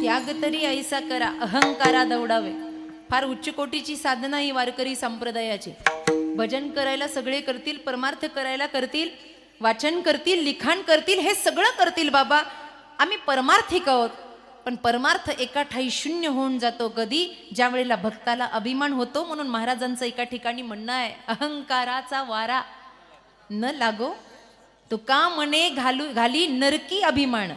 त्याग तरी ऐसा करा अहंकारा दौडावे. फार उच्च कोटीची साधना ही वारकरी संप्रदायाची. भजन करायला सगळे करतील, परमार्थ करायला करतील, वाचन करतील, लिखाण करतील, हे सगळं करतील बाबा. आम्ही परमार्थिक आहोत. पण परमार्थ एका ठाई शून्य होऊन जातो कधी, ज्या वेळेला भक्ताला अभिमान होतो. म्हणून महाराजांचं एका ठिकाणी म्हणणं आहे, अहंकाराचा वारा न लागो तुका मने घाली नरकी अभिमान.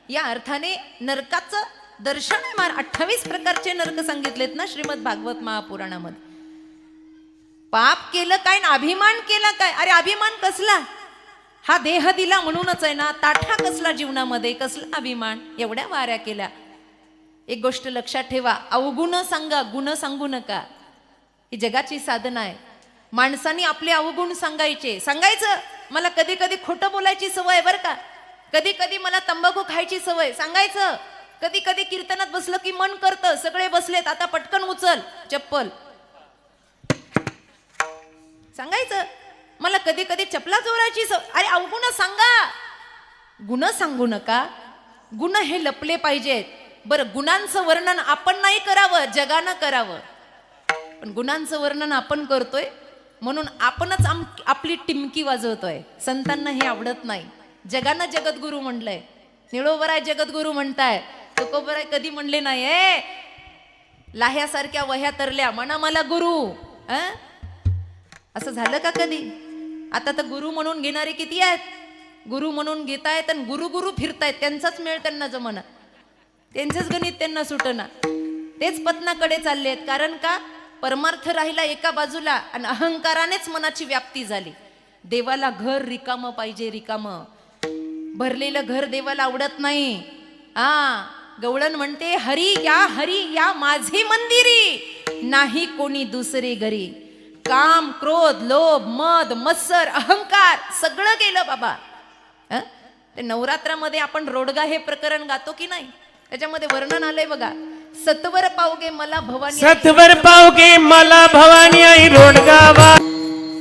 या अर्थाने नरकाचं दर्शन आहे. 28 प्रकारचे नरक सांगितलेत ना श्रीमद भागवत महापुराणामध्ये. पाप केलं काय ना अभिमान केला काय. अरे अभिमान कसला, हा देह दिला म्हणूनच आहे ना. ताठा कसला जीवनामध्ये, कसला अभिमान. एवढ्या वाऱ्या केल्या. एक गोष्ट लक्षात ठेवा, अवगुण सांगा, गुण सांगू नका. ही जगाची साधना आहे. माणसांनी आपले अवगुण सांगायचं. मला कधी कधी खोटं बोलायची सवय बरं का. कधी कधी मला तंबाखू खायची सवय, सांगायचं. कधी कधी कीर्तनात बसलं की मन करतं, सगळे बसलेत आता पटकन उचल चप्पल, सांगायचं. मला कधी कधी चपला चोरायची सवय. अरे अवगुण सांगा, गुण सांगू नका. गुण हे लपले पाहिजेत. बरं, गुणांचं वर्णन आपण नाही करावं, जगानं करावं. पण गुणांचं वर्णन आपण करतोय म्हणून आपणच आपली टिमकी वाजवतोय. संतांना हे आवडत नाही. जगानं जगद्गुरु म्हटलंय, निळोबराय जगद्गुरु म्हणताय. तुकोबराय कधी म्हणले नाही, लाह्यासारख्या वह्या तरल्या म्हणा मला गुरु. असं झालं का कधी? आता तर गुरु म्हणून घेणारे किती आहेत. गुरु म्हणून घेतायत आणि गुरु गुरु फिरतायत. त्यांचाच मेळ त्यांना जमना, त्यांचंच गणित त्यांना सुटना. तेच पतनाकडे चाललेत. कारण का, परमार्थ राहिला एका बाजूला आणि अहंकारानेच मनाची व्याप्ती झाली. देवाला घर रिकाम पाहिजे, रिकाम. भरलेलं घर देवाला आवडत नाही. गवळण म्हणते, हरी या माझे मंदिरी, नाही कोणी दुसरे घरी. काम, क्रोध, लोभ, मद, मत्सर, अहंकार सगळं गेलं बाबा. ते नवरात्रामध्ये आपण रोडगा हे प्रकरण गातो की नाही, त्याच्यामध्ये वर्णन आलंय बघा. सत्वर पावगे मला भवानी, सत्वर पावगे मला भवानी आई रोडगावा.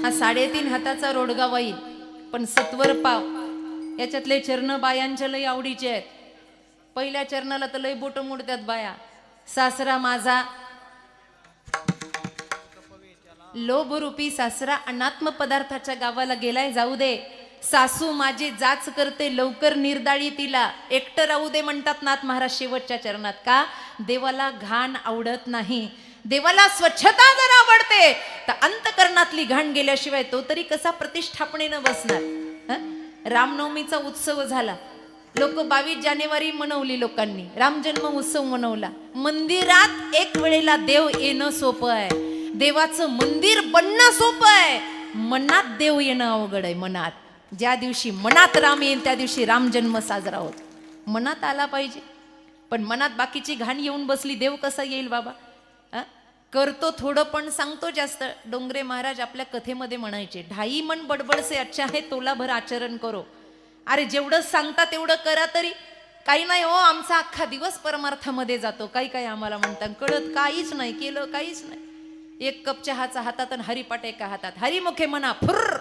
हा 3.5 हाताचा रोडगा वाईल. पण सत्वर पाव याच्यातले चरण बायांच्या लय आवडीचे आहेत. पहिल्या चरणाला तर लय बोट मोडतात बाया. सासरा माझा लोभरूपी सासरा अनात्म पदार्थाच्या गावाला गेलाय, जाऊ दे. सासू माझी जाच करते लवकर निर्दाळी तिला, एकटं राहू दे म्हणतात नाथ महाराज शेवटच्या चरणात. का? देवाला घाण आवडत नाही. देवाला स्वच्छता जर आवडते तर अंतकरणातली घाण गेल्याशिवाय तो तरी कसा प्रतिष्ठापनेनं बसणार. रामनवमीचा उत्सव झाला. लोक 22 जानेवारी मनवली. लोकांनी रामजन्म उत्सव मनवला. मंदिरात एक वेळेला देव येणं सोपं आहे. देवाचं मंदिर बनणं सोपं आहे. मनात देव येणं अवघड आहे. मनात ज्या दिवशी मनात राम येईल त्या दिवशी रामजन्म साजरा होतो. मनात आला पाहिजे. पण मनात बाकीची घाण येऊन बसली, देव कसा येईल बाबा. करतो थोडं पण सांगतो जास्त. डोंगरे महाराज आपल्या कथेमध्ये म्हणायचे, 2.5 मन बडबड से अच्छा है तोला भर आचरण करो. अरे जेवढं सांगता तेवढं करा तरी. काही नाही हो, आमचा अख्खा दिवस परमार्थामध्ये जातो. काही आम्हाला म्हणतात कळत काहीच नाही, केलं काहीच नाही. 1 कप चहाचा हातात आणि हरिपाट एका हातात. हरिमुखे म्हणा फुर्र,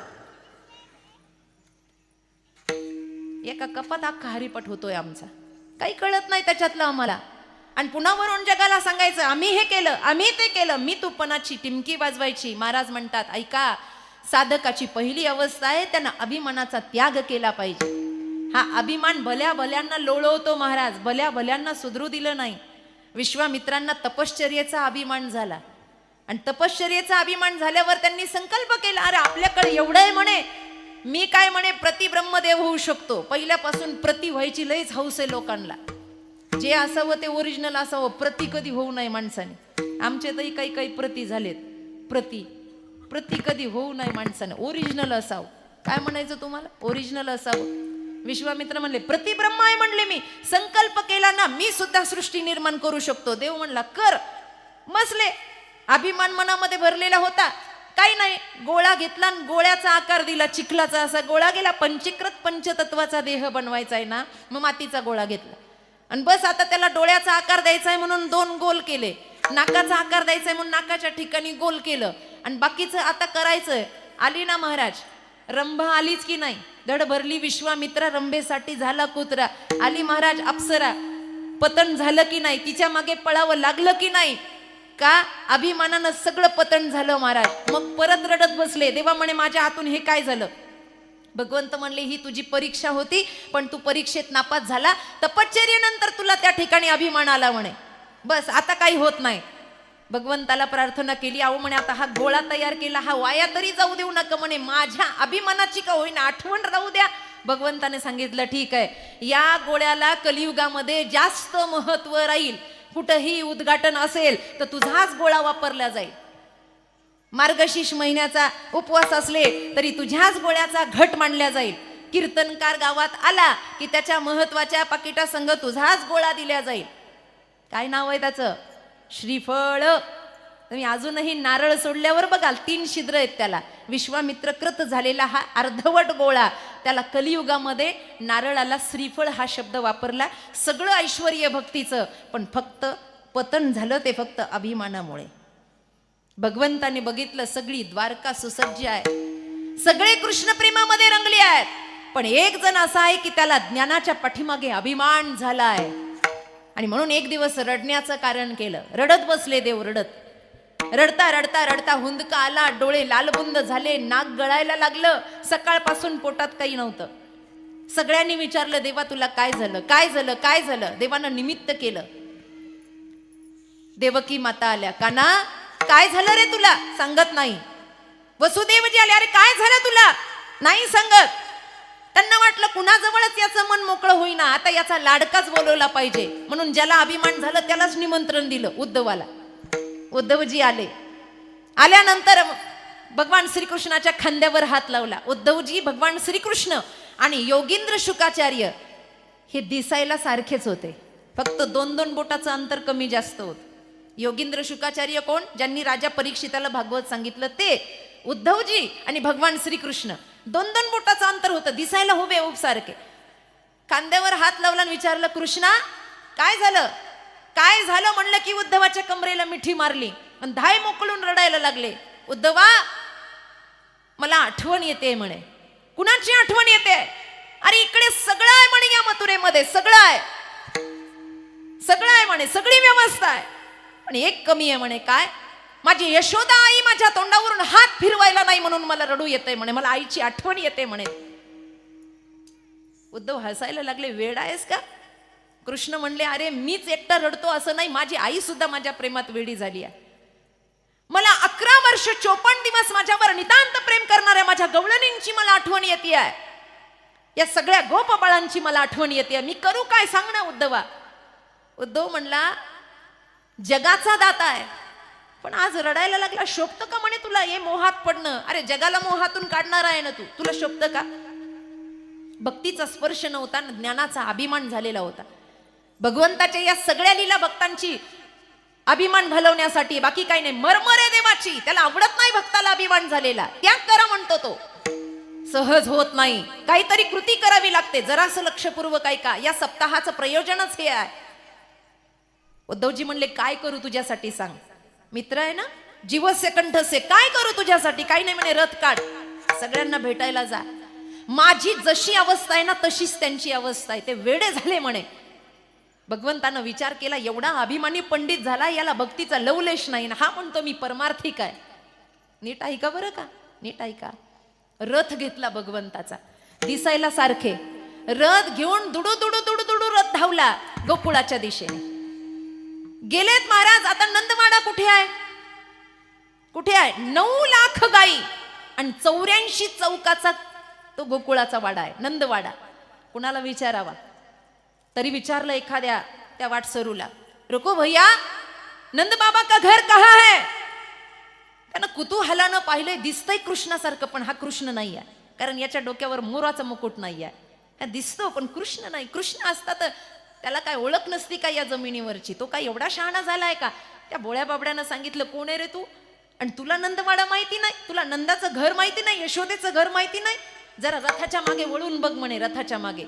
एका कपात अख्खा हरिपाठ होतोय आमचा. काही कळत नाही त्याच्यातलं आम्हाला. आणि पुन्हा वरून जगाला सांगायचं आम्ही हे केलं, आम्ही ते केलं. मी तुपणाची टिमकी वाजवायची. महाराज म्हणतात, ऐका, साधकाची पहिली अवस्था आहे त्यानं अभिमानाचा त्याग केला पाहिजे. हा अभिमान भल्या भल्यांना लोळवतो महाराज, भल्या भल्यांना सुधरू दिलं नाही. विश्वामित्रांना तपश्चर्येचा अभिमान झाला. आणि तपश्चर्येचा अभिमान झाल्यावर त्यांनी संकल्प केला, अरे आपल्याकडे एवढं आहे म्हणे, मी काय म्हणे प्रति ब्रह्मदेव होऊ शकतो. पहिल्यापासून प्रति व्हायची लईच हौस आहे लोकांना. जे असावं ते ओरिजिनल असावं, प्रति कधी होऊ नये माणसाने. आमचे तरी काही प्रति झालेत. प्रति कधी होऊ नये माणसाने, ओरिजिनल असावं. काय म्हणायचं तुम्हाला? ओरिजिनल असावं. विश्वामित्र म्हणले प्रति ब्रह्म आहे म्हणले, मी संकल्प केला ना मी सुद्धा सृष्टी निर्माण करू शकतो. देव म्हणला कर. बसले. अभिमान मनामध्ये भरलेला होता. काही नाही, गोळा घेतला आणि गोळ्याचा आकार दिला. चिखलाचा असा गोळा गेला. पंचीकृत पंचतत्वाचा देह बनवायचा आहे ना, मग मातीचा गोळा घेतला आणि बस आता त्याला डोळ्याचा आकार द्यायचा आहे म्हणून 2 गोल केले. नाकाचा आकार द्यायचा आहे म्हणून नाकाच्या ठिकाणी गोल केलं. आणि बाकीचं आता करायचंय. आली ना महाराज, रंभा आलीच की नाही, धड भरली. विश्वामित्रा रंभेसाठी झाला कुत्रा. आली महाराज अप्सरा. पतन झालं की नाही, तिच्या मागे पळावं लागलं की नाही, का अभिमानानं सगळं पतन झालं महाराज. मग परत रडत बसले. देवा म्हणे माझ्या हातून हे काय झालं. भगवंत म्हणले ही तुझी परीक्षा होती, पण तू परीक्षेत नापास झाला, तपश्चर्येनंतर तुला त्या ठिकाणी अभिमान आला म्हणे. बस आता काही होत नाही. भगवंताला प्रार्थना केली. अहो म्हणे आता हा गोळा तयार केला, हा वाया तरी जाऊ देऊ नका म्हणे, माझ्या अभिमानाची का होईना आठवण राहू द्या. भगवंताने सांगितलं ठीक आहे, या गोळ्याला कलियुगामध्ये जास्त महत्व राहील. कुठंही उद्घाटन असेल तर तुझाच गोळा वापरला जाईल. मार्गशीर्ष महिन्याचा उपवास असले तरी तुझ्याच गोळ्याचा घट मांडला जाईल. कीर्तनकार गावात आला की त्याच्या महत्वाच्या पाकिटासंग तुझाच गोळा दिला जाईल. काय नाव आहे त्याचं? श्रीफळ. तुम्ही अजूनही नारळ सोडल्यावर बघाल 3 छिद्र आहेत त्याला. विश्वामित्र कृत झालेला हा अर्धवट गोळा, त्याला कलियुगामध्ये नारळाला श्रीफळ हा शब्द वापरला. सगळं ऐश्वर्य भक्तीचं, पण फक्त पतन झालं ते फक्त अभिमानामुळे. भगवंताने बघितलं सगळी द्वारका सुसज्ज आहे, सगळे कृष्ण प्रेमामध्ये रंगले आहेत, पण एक जण असा आहे की त्याला ज्ञानाच्या पाठीमागे अभिमान झाला आहे. आणि म्हणून एक दिवस रडण्याचं कारण केलं. रडत बसले देव, रडता रडता रडता हुंदका आला, डोळे लालबुंद झाले, नाक गळायला लागलं. सकाळपासून पोटात काही नव्हतं. सगळ्यांनी विचारलं देवा तुला काय झालं, काय झालं, काय झालं. देवानं निमित्त केलं. देवकी माता आल्या. काना काय झालं रे तुला? सांगत नाही. वसुदेवजी आले. अरे काय झालं तुला? नाही सांगत. त्यांना वाटलं कुणाजवळच याचं मन मोकळं होईना, आता याचा लाडकाच बोलवला पाहिजे, म्हणून ज्याला अभिमान झालं त्यालाच निमंत्रण दिलं उद्धवाला. उद्धवजी आले. आल्यानंतर भगवान श्रीकृष्णाच्या खांद्यावर हात लावला. उद्धवजी, भगवान श्रीकृष्ण आणि योगींद्र शुकाचार्य हे दिसायला सारखेच होते, फक्त 2-2 बोटाचं अंतर कमी जास्त होत. योगींद्र शुकाचार्य कोण? ज्यांनी राजा परीक्षिताला भागवत सांगितलं ते. उद्धवजी आणि भगवान श्रीकृष्ण 2-2 बोटाचं अंतर होतं, दिसायला हुबेहूब सारखे. खांद्यावर हात लावला आणि विचारलं कृष्णा काय झालं, काय झालं म्हणलं की उद्धवाच्या कमरेला मिठी मारली आणि धाय मोकळून रडायला लागले. उद्धवा मला आठवण येते म्हणे. कुणाची आठवण येते? अरे इकडे सगळं आहे म्हणे, या मथुरेमध्ये सगळं आहे, सगळं आहे म्हणे, सगळी व्यवस्था आहे, पण एक कमी आहे म्हणे. काय? माझी यशोदा आई माझ्या तोंडावरून हात फिरवायला नाही म्हणून मला रडू येते म्हणे, मला आईची आठवण येते म्हणे. उद्धव हसायला लागले. वेड आहेस का? कृष्ण म्हणले अरे मीच एकटा रडतो असं नाही, माझी आई सुद्धा माझ्या प्रेमात वेडी झाली आहे. मला 11 वर्ष 54 दिवस माझ्यावर नितांत प्रेम करणाऱ्या माझ्या गवळणींची मला आठवण येते आहे, या सगळ्या गोपबाळांची मला आठवण येते. मी करू काय सांग ना उद्धवा. उद्धव म्हणला जगाचा दाता आहे, पण आज रडायला लागला. शोभतं का म्हणे तुला हे मोहात पडणं? अरे जगाला मोहातून काढणार आहे ना तू, तुला शोभतं का? भक्तीचा स्पर्श नव्हता, ज्ञानाचा अभिमान झालेला होता. भगवंताच्या या सगळ्या लीला भक्तांची अभिमान घालवण्यासाठी, बाकी काही नाही. मरमर आहे देवाची, त्याला आवडत नाही भक्ताला अभिमान झालेला. त्याग करा म्हणतो तो, सहज होत नाही, काहीतरी कृती करावी लागते. जरासं लक्षपूर्वक ऐका, या सप्ताहाचं प्रयोजनच हे आहे. उद्धवजी म्हणले काय करू तुझ्यासाठी सांग. मित्र आहे ना, जीवस्य कंठस्य, काय करू तुझ्यासाठी? काही नाही म्हणे, रथ काढ, सगळ्यांना भेटायला जा. माझी जशी अवस्था आहे ना तशीच त्यांची अवस्था आहे, ते वेडे झाले म्हणे. भगवंतानं विचार केला, एवढा अभिमानी पंडित झाला, याला भक्तीचा लवलेश नाही ना. हा म्हणतो मी परमार्थिक आहे. नीट ऐका बरं का, नीट ऐका. रथ घेतला भगवंताचा, दिसायला सारखे. रथ घेऊन दुडू दुडू दुडू दुडू रथ धावला गोकुळाच्या दिशेने. गेलेत महाराज. आता नंदवाडा कुठे आहे? कुठे आहे? 9 लाख गाई आणि 84 चौकाचा तो गोकुळाचा वाडा आहे, नंदवाडा. कुणाला विचारावा तरी विचारलं एखाद्या त्या वाटसरूला, रुको भैया नंद बाबा का घर कहा है? त्यानं कुतूहलानं पाहिले, दिसतंय कृष्णासारखं, पण हा कृष्ण नाही आहे, कारण याच्या डोक्यावर मोराचा मुकुट नाही आहे. दिसतो पण कृष्ण नाही. कृष्ण असता तर त्याला काय ओळख नसती का या जमिनीवरची? तो काय एवढा शहाणा झालाय का? त्या भोळ्या बाबड्यानं सांगितलं कोण आहे रे तू, आणि तुला नंदवाडा माहिती नाही, तुला नंदाचं घर माहिती नाही, यशोदेचं घर माहिती नाही? जरा रथाच्या मागे वळून बघ म्हणे, रथाच्या मागे.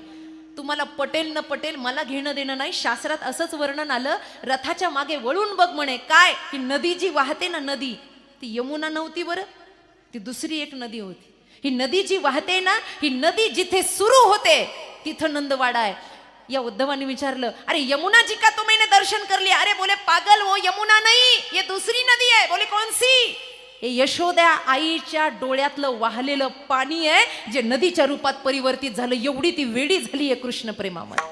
तुम्हाला पटेल न पटेल मला घेणं देणं नाही, शास्त्रात असंच वर्णन आलं, रथाच्या मागे वळून बघ म्हणे. काय? की नदी जी वाहते ना, नदी ती यमुना नव्हती बरं, ती दुसरी एक नदी होती. ही नदी जी वाहते ना, ही नदी जिथे सुरू होते तिथं नंदवाडा आहे. या उद्धवाने विचारलं, अरे यमुना जी का तो मैंने दर्शन कर लिया? अरे बोले पागल, वो यमुना नहीं, ये दूसरी नदी है. बोले कौन सी? हे यशोदा आईच्या डोळ्यातलं वाहलेलं पाणी आहे जे नदीच्या रूपात परिवर्तित झालं. एवढी ती वेडी झाली आहे कृष्ण प्रेमामध्ये.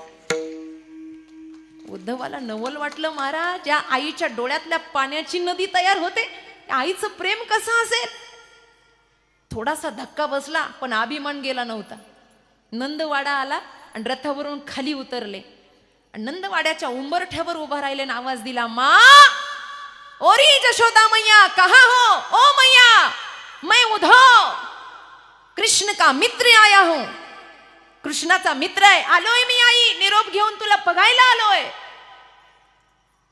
उद्धवाला नवल वाटलं, महाराज या आईच्या डोळ्यातल्या पाण्याची नदी तयार होते, आईचं प्रेम कसं असेल. थोडासा धक्का बसला पण अभिमान गेला नव्हता. नंदवाडा आला आणि रथावरून खाली उतरले. नंदवाड्याच्या उंबरठ्यावर उभा राहिले आणि आवाज दिला, मा ओरी जशोदा मैया कहा हो? ओ मैया मैं उद्धव कृष्ण का मित्र आया हूं. कृष्णाचा मित्र आहे, आलोय मी आई, निरोप घेऊन तुला बघायला आलोय.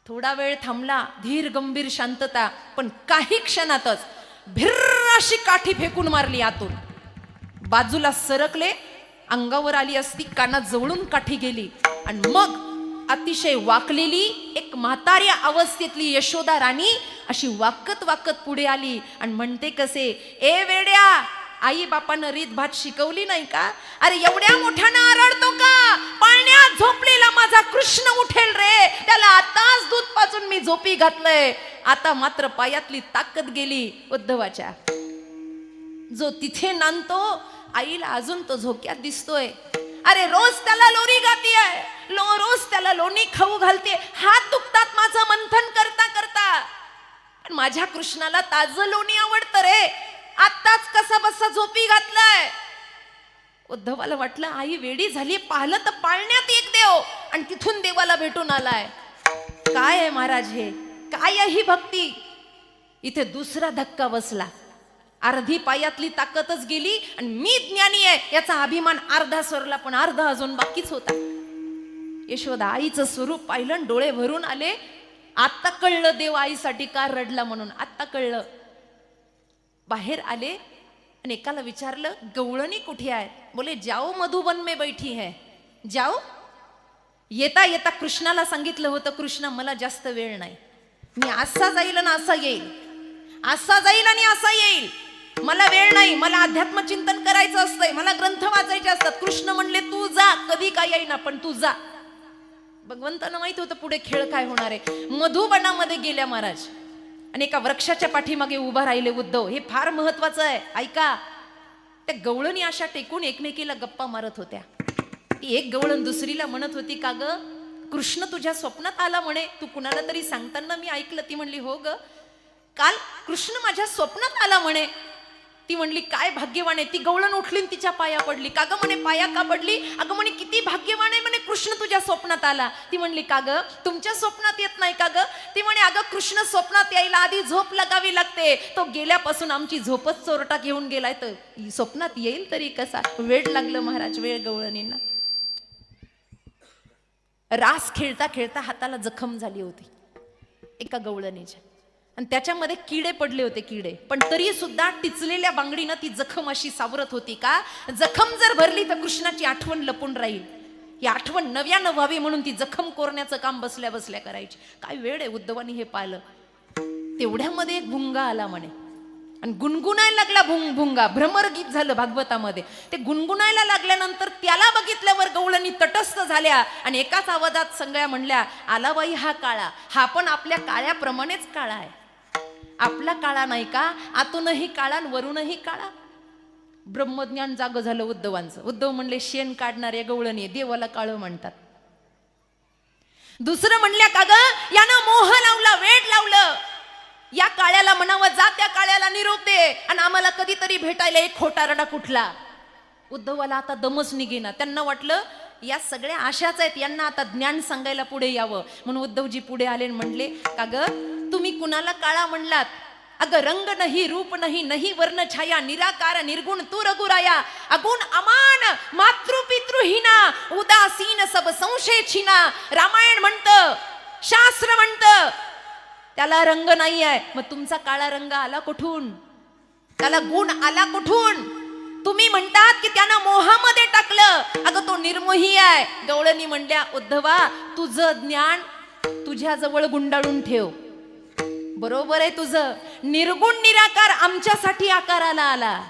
थोडा वेळ थांबला, धीर गंभीर शांतता, पण काही क्षणातच भिर्र अशी काठी फेकून मारली आतून. बाजूला सरकले, अंगावर आली असती, कानात जवळून काठी गेली आणि मग अतिशय वाकलेली एक म्हाताऱ्या अवस्थेतली यशोदा राणी अशी वाकत वाकत पुढे आली आणि म्हणते कसे, ए वेड्या, आई बापानं रीत भात शिकवली नाही का? अरे एवढ्या मोठ्यानं आरडतो का? पाळण्यात झोपलेला माझा कृष्ण उठेल रे, त्याला आताच दूध पाजून मी झोपी घातलंय. आता मात्र पायातली ताकद गेली उद्धवाच्या. जो तिथे नांदतो आईला अजून तो झोक्यात दिसतोय. अरे रोज त्याला लोरी गातीये, रोज त्याला लोणी खाऊ घालते, हात दुखतात माझं मंथन करता करता. पण माझ्या कृष्णाला ताजं लोणी आवडतं रे, आत्ताच कसा बसा झोपी घातलाय. उद्धवाला वाटलं आई वेडी झाली, पाहिलं तर पाळण्यात एक देव आणि तिथून देवाला भेटून आलाय. काय आहे महाराज हे, काय आहे ही भक्ती. इथे दुसरा धक्का बसला. अर्धी पायातली ताकदच गेली आणि मी ज्ञानी आहे याचा अभिमान अर्धा सरला, पण अर्धा अजून बाकीच होता. यशोदा आईचं स्वरूप पाहिलं, डोळे भरून आले. आता कळलं देव आईसाठी का रडला म्हणून, आता कळलं. बाहेर आले आणि एकाला विचारलं, गवळणी कुठे आहे? बोले जाओ मधुबन में बैठी है. जाओ. येता येता कृष्णाला सांगितलं होतं, कृष्णा मला जास्त वेळ नाही, मी असा जाईल आणि असा येईल, असा जाईल आणि असा येईल, मला वेळ नाही, मला अध्यात्म चिंतन करायचं असतंय, मला ग्रंथ वाचायचे असतात. कृष्ण म्हणले तू जा, कधी काय येईना पण तू जा. भगवंतांना माहित होतं पुढे खेळ काय होणार आहे. मधुबनामध्ये गेल्या महाराज आणि एका वृक्षाच्या पाठीमागे उभा राहिले उद्धव. हे फार महत्वाचं आहे, ऐका. त्या गवळणी अशा टेकून एकमेकीला गप्पा मारत होत्या. ती एक गवळण दुसरीला म्हणत होती, का ग कृष्ण तुझ्या स्वप्नात आला म्हणे, तू कुणाला तरी सांगताना मी ऐकलं. ती म्हणली हो ग, काल कृष्ण माझ्या स्वप्नात आला म्हणे. ती म्हणली काय भाग्यवान आहे. ती गवळण उठली तिच्या पाया पडली. का ग म्हणे, पाया का पडली? अगं म्हणे किती भाग्यवान आहे म्हणे, कृष्ण तुझ्या स्वप्नात आला. ती म्हणली का ग तुमच्या स्वप्नात येत नाही का ग? ती म्हणे अगं कृष्ण स्वप्नात यायला आधी झोप लगावी लागते, तो गेल्यापासून आमची झोपच चोरटा घेऊन गेलाय, तर स्वप्नात येईल तरी कसा. वेळ लागलं महाराज, वेळ गवळणींना. रास खेळता खेळता हाताला जखम झाली होती एका गवळणीच्या आणि त्याच्यामध्ये किडे पडले होते, किडे. पण तरी सुद्धा टिचलेल्या बांगडीनं ती जखम अशी सावरत होती. का जखम जर भरली तर कृष्णाची आठवण लपून राहील, ही आठवण नव्यानं व्हावी म्हणून ती जखम कोरण्याचं काम बसल्या बसल्या करायची. काय वेळ आहे. उद्धवानी हे पाहिलं. तेवढ्यामध्ये एक भुंगा आला म्हणे आणि गुणगुणायला लागला. भुंगा भ्रमरगीत झालं भागवतामध्ये. ते गुणगुणायला लागल्यानंतर त्याला बघितल्यावर गवळणी तटस्थ झाल्या आणि एकाच आवाजात सगळ्या म्हणल्या, आला बाई हा काळा, हा पण आपल्या काळ्याप्रमाणेच काळा आहे. आपला काळा नाही का, आतूनही काळा वरूनही काळा. ब्रह्मज्ञान जाग झालं उद्धवांचं. उद्धव म्हणले शेण काढणारे गवळणी देवाला काळ म्हणतात. दुसरं म्हणल्या का ग यानं मोह लावला, वेड लावलं, या काळ्याला म्हणावं जा त्या काळ्याला निरोप दे आणि आम्हाला कधीतरी भेटायला एक खोटारडा कुठला. उद्धवाला आता दमच निघेना. त्यांना वाटलं या सगळ्या आशाच आहेत, यांना आता ज्ञान सांगायला पुढे यावं म्हणून उद्धवजी पुढे आले आणि म्हणले, का ग तुम्ही कुणाला काळा म्हणलात? अगं रंग नाही, रूप नाही, नाही वर्ण छाया, निराकार निर्गुण तू रघुराया, अगुण अमान मातृपितृहीना, उदासीन सब संशय छिना. रामायण म्हणतं, शास्त्र म्हणतं त्याला रंग नाही आहे. मग तुमचा काळा रंग आला कुठून? त्याला गुण आला कुठून? तुम्ही म्हणतात की त्यानं मोहामध्ये टाकलं. अगं तो निर्मोही आहे. गवळणी म्हणल्या, उद्धवा तुझं ज्ञान तुझ्या जवळ गुंडाळून ठेव. बरोबर आहे तुझं. निर्गुण निराकार आमच्यासाठी आकाराला आला.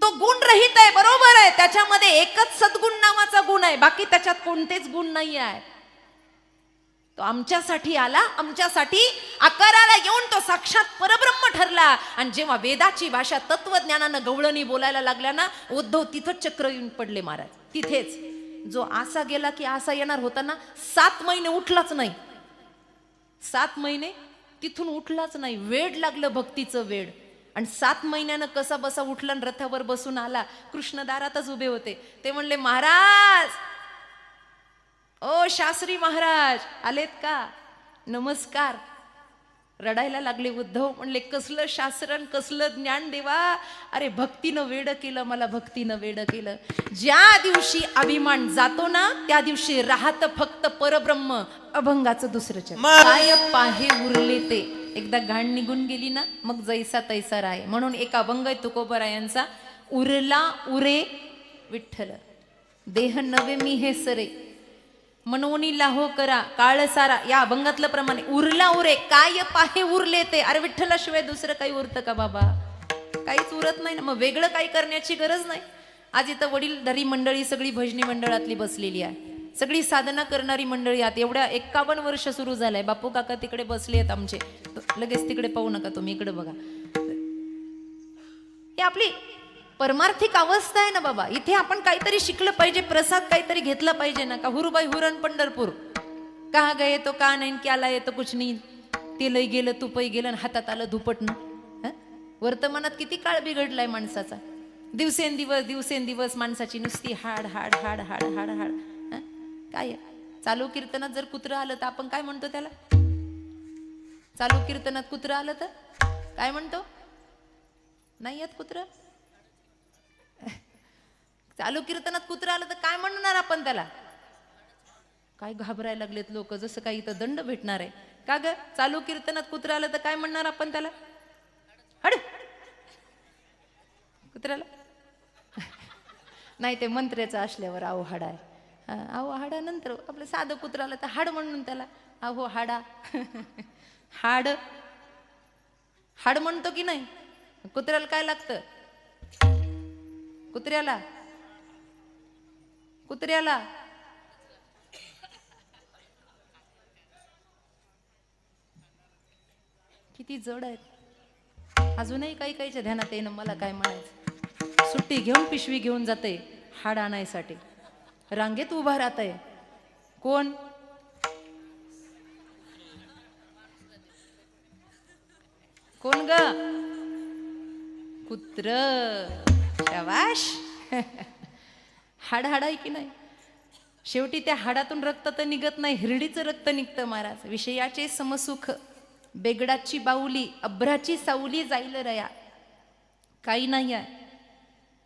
तो गुण रहित आहे, बरोबर आहे, त्याच्यामध्ये एकच सद्गुण नावाचा गुण आहे, बाकी त्याच्यात कोणतेच गुण नाही आहे. तो आमच्यासाठी आला, आमच्यासाठी आकाराला येऊन तो साक्षात परब्रह्म ठरला. आणि जेव्हा वेदाची भाषा तत्वज्ञानानं गवळणी बोलायला लागल्या ना, उद्धव तिथंच चक्र येऊन पडले महाराज. तिथेच जो आसा गेला की आसा येणार होता ना, 7 महिने उठलाच नाही. 7 महिने तिथून उठलाच नाही. वेड लागलं भक्तीचं वेड. आणि 7 महिन्यानं कसा बसा उठला आणि रथावर बसून आला. कृष्ण दारातच उभे होते. ते म्हणले, महाराज, ओ शास्त्री महाराज आलेत का? नमस्कार. रडायला लागले उद्धव. म्हणले, कसलं शास्त्रन, कसलं ज्ञान देवा. अरे भक्तीनं वेड केलं मला, भक्तीनं वेड केलं. ज्या दिवशी अभिमान जातो ना, त्या दिवशी राहत फक्त परब्रह्म, अभंगाचं दुसरं चरण. काय पाहे उरले ते. एकदा घाण निघून गेली ना, मग जैसा तैसा राय. म्हणून एक अभंग आहे तुकोबरायांचा, उरला उरे विठ्ठल, देह नवे मी हे सरे, मनोनी लाहो करा काळ सारा. या अभंगातलं प्रमाणे उरला उरे, काय पाहे उरले ते. अरे विठ्ठलाशिवाय दुसरं काही उरतं का बाबा? काहीच उरत नाही ना. मग वेगळं काही करण्याची गरज नाही. आज इथं वडीलधारी मंडळी सगळी भजनी मंडळातली बसलेली आहे, सगळी साधना करणारी मंडळी आहेत. एवढ्या 51 वर्ष सुरू झालंय. बापू काका तिकडे बसले आहेत आमचे, लगेच तिकडे पाहू नका तुम्ही, इकडे बघा. ही आपली परमार्थिक अवस्था आहे ना बाबा. इथे आपण काहीतरी शिकलं पाहिजे, प्रसाद काहीतरी घेतला पाहिजे ना. का हुरुबाई हुरण पंढरपूर, कहा गए तो का नाही, क्या लाये तो कुछ नाही, तेलही गेलं तुपही गेलं आणि हातात आलं धुपटणं. वर्तमानात किती काळ बिघडलाय माणसाचा. दिवसेंदिवस माणसाची नुसती हाड हाड हाड हाड हाड हाड. काय चालू कीर्तनात जर कुत्रं आलं तर आपण काय म्हणतो त्याला? चालू कीर्तनात कुत्रं आलं तर काय म्हणतो? नाही येत कुत्रं. चालू कीर्तनात कुत्रं आलं तर काय म्हणणार आपण त्याला? काय घाबरायला लागलेत लोक, जसं काही इथं दंड भेटणार आहे का ग? चालू कीर्तनात कुत्रं आलं तर काय म्हणणार आपण त्याला? हड कुत्र्याला नाही, ते मंत्र्याचं असल्यावर आहो हाडा आहे. अहो हाडा नंतर आपलं साधं कुत्रं आलं तर हाड म्हणून त्याला अहो हाडा. हाड हाड म्हणतो की नाही? कुत्र्याला काय लागतं? कुत्र्याला कुत्र्याला किती जड आहेत. अजूनही काही काहीच्या ध्यानात येणं मला काय म्हणायचं. सुट्टी घेऊन पिशवी घेऊन जाते हाड आणायसाठी, रांगेत उभा राहतय. कोण? कोण ग? कुत्र. शाबाश. हाड हाड आहे की नाही? शेवटी त्या हाडातून रक्त तर निघत नाही, हिरडीचं रक्त निघतं महाराज. विषयाचे समसुख, बेगडाची बाऊली, अभ्राची सावली जाईल रया. काही नाही आहे.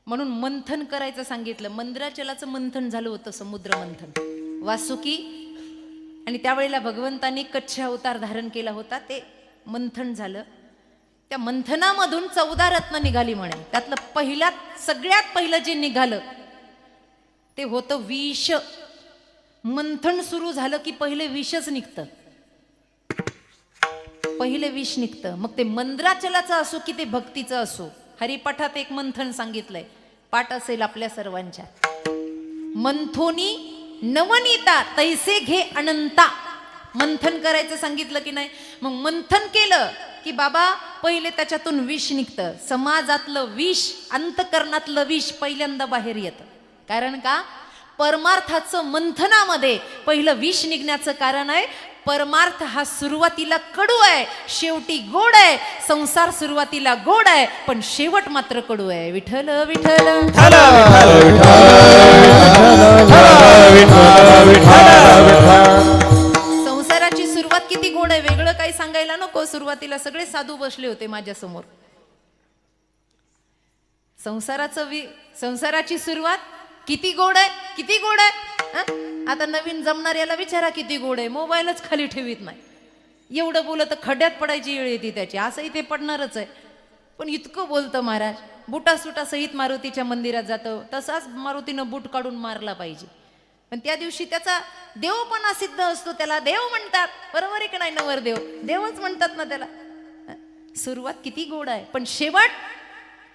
म्हणून मंथन करायचं सांगितलं. मंद्राचलाचं मंथन झालं होतं, समुद्र मंथन. वासुकी आणि त्यावेळेला भगवंतांनी कच्छ अवतार धारण केला होता, ते मंथन झालं. त्या मंथनामधून 14 रत्न निघाली म्हणे. त्यातलं सगळ्यात पहिलं जे निघालं ते होतं विष. मंथन सुरू झालं की पहिले विषच निघतं, पहिले विष निघतं. मग ते मंद्राचलाचं असो की ते भक्तीचं असो. हरिपाठात एक मंथन सांगितलंय, पाठ असेल आपल्या सर्वांच्या. मंथोनी नवनीता तैसे घे अनंता. मंथन करायचं सांगितलं की नाही? मग मंथन केलं की बाबा पहिले त्याच्यातून विष निघतं. समाजातलं विष, अंतकरणातलं विष पहिल्यांदा बाहेर येतं. कारण का? परमार्थाचं मंथनामध्ये पहिलं विष निघण्याचं कारण आहे, परमार्थ हा सुरुवातीला कडू आहे, शेवटी गोड आहे. संसार सुरुवातीला गोड आहे, पण शेवट मात्र कडू आहे. विठ्ठल विठ्ठल संसाराची सुरुवात किती गोड आहे, वेगळं काही सांगायला नको. सुरुवातीला सगळे साधू बसले होते माझ्या समोर. संसाराची सुरुवात किती गोड आहे, किती गोड आहे. आता नवीन जमणाऱ्याला विचारा किती गोड आहे, मोबाईलच खाली ठेवीत नाही. एवढं बोलत खड्ड्यात पडायची वेळ येते त्याची, असंही ते पडणारच आहे. पण इतकं बोलतं महाराज. बुटा सुटा सहित मारुतीच्या मंदिरात जातं, तसाच मारुतीनं बूट काढून मारला पाहिजे. पण त्या दिवशी त्याचा देवपणा सिद्ध असतो, त्याला देव म्हणतात. बरोबर आहे की नाही? नवरदेव देवच म्हणतात ना त्याला. सुरुवात किती गोड आहे, पण शेवट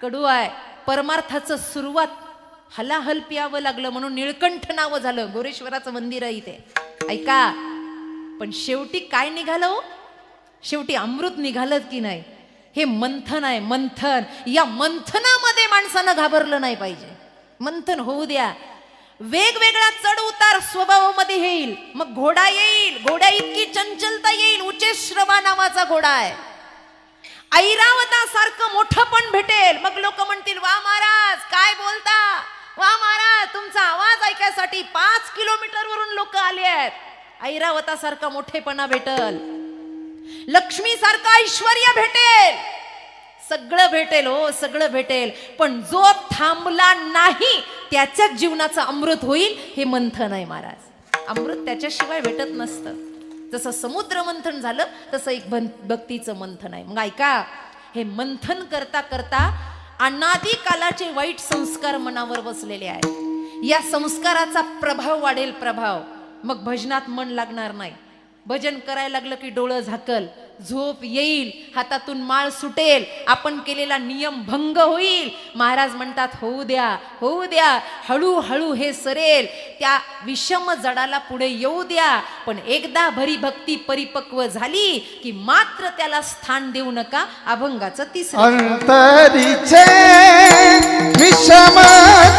कडू आहे. परमार्थाचं सुरुवात हलाहल प्यावं लागलं म्हणून निळकंठ नाव झालं. गोरेश्वराचं मंदिर आहे इथे. ऐका, पण शेवटी काय निघालं हो? शेवटी अमृत निघालं की नाही? हे मंथन आहे, मंथन. या मंथनामध्ये माणसानं घाबरलं नाही पाहिजे. मंथन होऊ द्या. वेगवेगळा चढ उतार स्वभावामध्ये येईल. मग घोडा येईल, घोड्या इतकी चंचलता येईल. उचेश्रवा नावाचा घोडा आहे. ऐरावतासारखं मोठं पण भेटेल. मग लोक म्हणतील, वा महाराज काय बोलता, वा महाराज तुमचा आवाज ऐकायसाठी 5 किलोमीटर वरून लोक आले आहेत. ऐरावतासारखा मोठेपणा भेटल, लक्ष्मी सारखं ऐश्वर्य भेटेल, सगळं भेटेल हो, सगळं भेटेल. पण जो थांबला नाही त्याच्याच जीवनाचं अमृत होईल. हे मंथन आहे महाराज. अमृत त्याच्याशिवाय भेटत नसतं. जसं समुद्र मंथन झालं तसं एक भक्तीचं मंथन आहे. मग ऐका, हे मंथन करता करता अनादी कालाचे वाईट संस्कार मनावर बसलेले आहेत. या संस्काराचा प्रभाव वाढेल, प्रभाव. मग भजनात मन लागणार नाही. भजन करायला लागलं की डोळं झाकल, झोप येईल, हातातून माळ सुटेल, आपण केलेला नियम भंग होईल. महाराज म्हणतात, होऊ द्या, होऊ द्या, हळूहळू हे सरेल. त्या विषम जडाला पुढे येऊ द्या. पण एकदा भरी भक्ती परिपक्व झाली की मात्र त्याला स्थान देऊ नका. अभंगाचं तिसरं. अंतरीचे विषम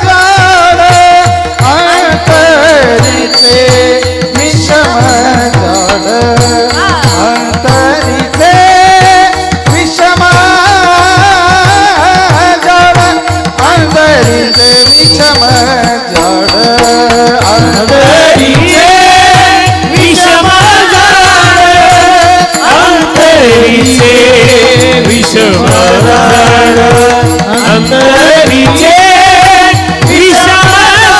जाळ, अंतरीचे विषम जाळ, अंतरीचे विषम जाळ, अंतरीचे विषम जाळ, अंतरीचे विषम जाळ, अंतरीचे विषम जाळ, अंतरीचे विषम जाळ,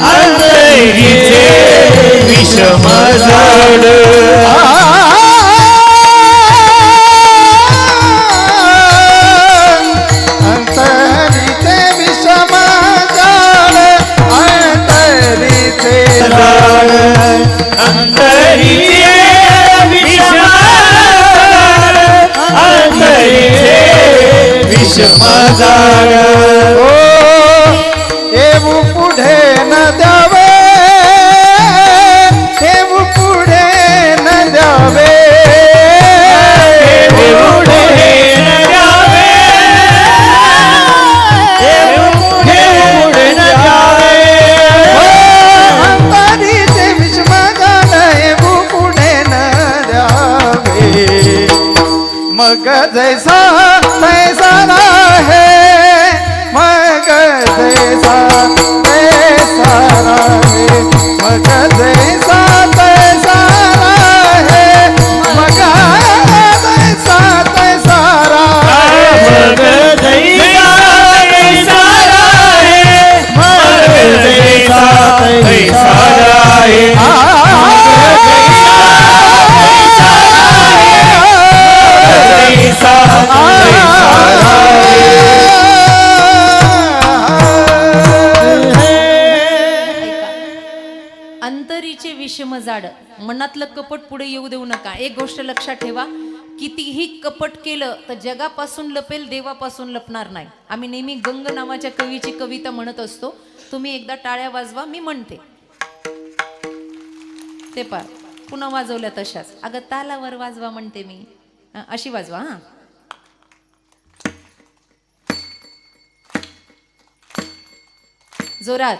अंतरीचे विषम जाळ. अंतरीचे विषम जाळ, अंतरीचे जाळ, अंतरीचे विषम जाळ, अंतरीचे विषम जाळ. ओ येऊ पुढे न द्यावे, येऊ पुढे न द्यावे, पुढे न जावे, पुढे न जावे. अंतरीचे विषम जाळ, येऊ पुढे न द्यावे. मग जैसा तैसा आहे, मग जैसा तैसा आहे, मग जैसा तैसा आहे, मग जैसा तैसा आहे. मग जैसा तैसा आहे, मग जैसा तैसा आहे. जैसा अंतरीचे विषम जाड, मनातलं कपट पुढे येऊ देऊ नका. एक गोष्ट लक्षात ठेवा, कितीही कपट केलं तर जगापासून लपेल, देवापासून लपणार नाही. आम्ही नेहमी गंग नावाच्या कवीची कविता म्हणत असतो. तुम्ही एकदा टाळ्या वाजवा, मी म्हणते ते पार पुन्हा वाजवल्या तशाच. अगं तालावर वाजवा म्हणते मी, अशी वाजवा. हा, जोरात.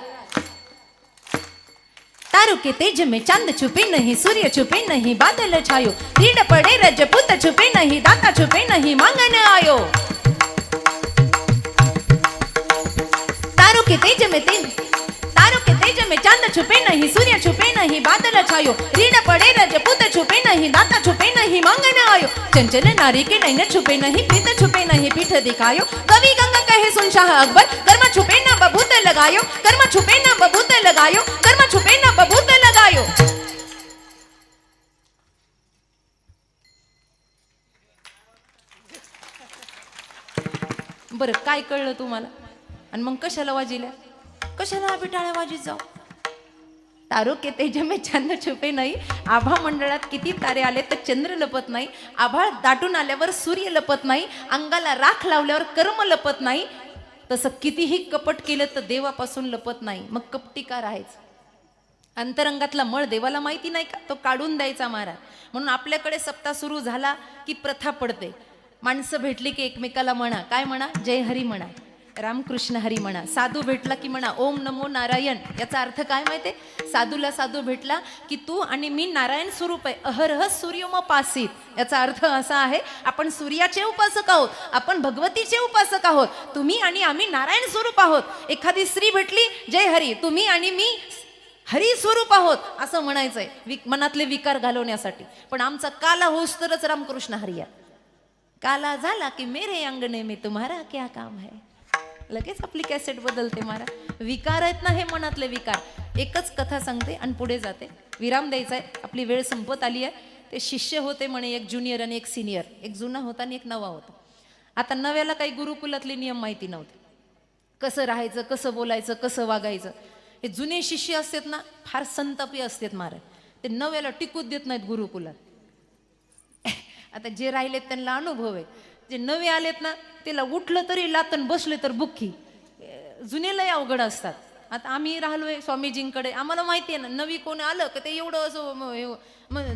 तारों के तेज में चांद छुपे नहीं, सूर्य छुपे नहीं, बादल छायो, रीड पड़े रजपूत छुपे नहीं, दाता छुपे नहीं, मांगन आयो. तारों के तेज में चांद छुपे नहीं, सूर्य छुपे नहीं, बादल छायो, रीड पड़े रजपूत छुपे नहीं, दाता छुपे नहीं, मांगन आयो. चंचल नारी के नैन छुपे नहीं, प्रीत छुपे नहीं, पीठ दिखायो. कवि गंगा कहे सुन शाह अकबर, कर्म छुपे ना बबूत लगायो, कर्म छुपे ना बबूत लगायो, कर्म छुपे ना बबूत लगायो. बरं, काय कळलं तुम्हाला? आणि मग कशाला वाजिल्या? कशाला आम्ही टाळ्या वाजीत जाऊ? तारो के तेज में चंद्र छुपे नाही, आभा मंडळात किती तारे आले तर चंद्र लपत नाही, आभाळ दाटून आल्यावर सूर्य लपत नाही, अंगाला राख लावल्यावर कर्म लपत नाही, तसं कितीही कपट केलं तर देवापासून लपत नाही. मग कपटी का राहायचं? अंतरंगातला मळ देवाला माहिती नाही का? तो काढून द्यायचा महाराज. म्हणून आपल्याकडे सप्ताह सुरू झाला की प्रथा पडते, माणसं भेटली की एकमेकाला म्हणा, काय म्हणा? जय हरी म्हणा, रामकृष्ण हरी म्हणा. साधू भेटला की म्हणा ओम नमो नारायण. याचा अर्थ काय माहितीये? साधूला साधू भेटला की तू आणि मी नारायण स्वरूप आहे, अहरह सूर्योपासित. याचा अर्थ असा आहे, आपण सूर्याचे उपासक आहोत, आपण भगवतीचे उपासक आहोत, तुम्ही आणि आम्ही नारायण स्वरूप आहोत. एखादी स्त्री भेटली, जय हरी, तुम्ही आणि मी हरी स्वरूप आहोत असं म्हणायचंय मनातले विकार घालवण्यासाठी. पण आमचा काला होस तरच रामकृष्ण हरिया. काला झाला की मेरे अंगणे में तुम्हारा क्या काम है. लगेच आपली कॅसेट बदलते महाराज. विकार आहेत ना हे मनातले विकार. एकच कथा सांगते आणि पुढे जाते, विराम द्यायचा आहे, आपली वेळ संपत आली आहे. ते शिष्य होते म्हणे, एक ज्युनियर आणि एक सिनियर, एक जुना होता आणि एक नवा होता. आता नव्याला काही गुरुकुलातले नियम माहिती नव्हते, कसं राहायचं, कसं बोलायचं, कसं वागायचं. हे जुने शिष्य असतात ना, फार संतापी असतात महाराज. ते नव्याला टिकूच देत नाहीत गुरुकुलात. आता जे राहिलेत त्यांना अनुभव आहे, जे नवे आलेत ना त्याला उठलं तरी लातन, बसले तर बुक्की. जुनेलाही अवघड असतात. आता आम्ही राहिलोय स्वामीजींकडे, आम्हाला माहिती आहे ना, नवी कोण आलं का ते एवढं असं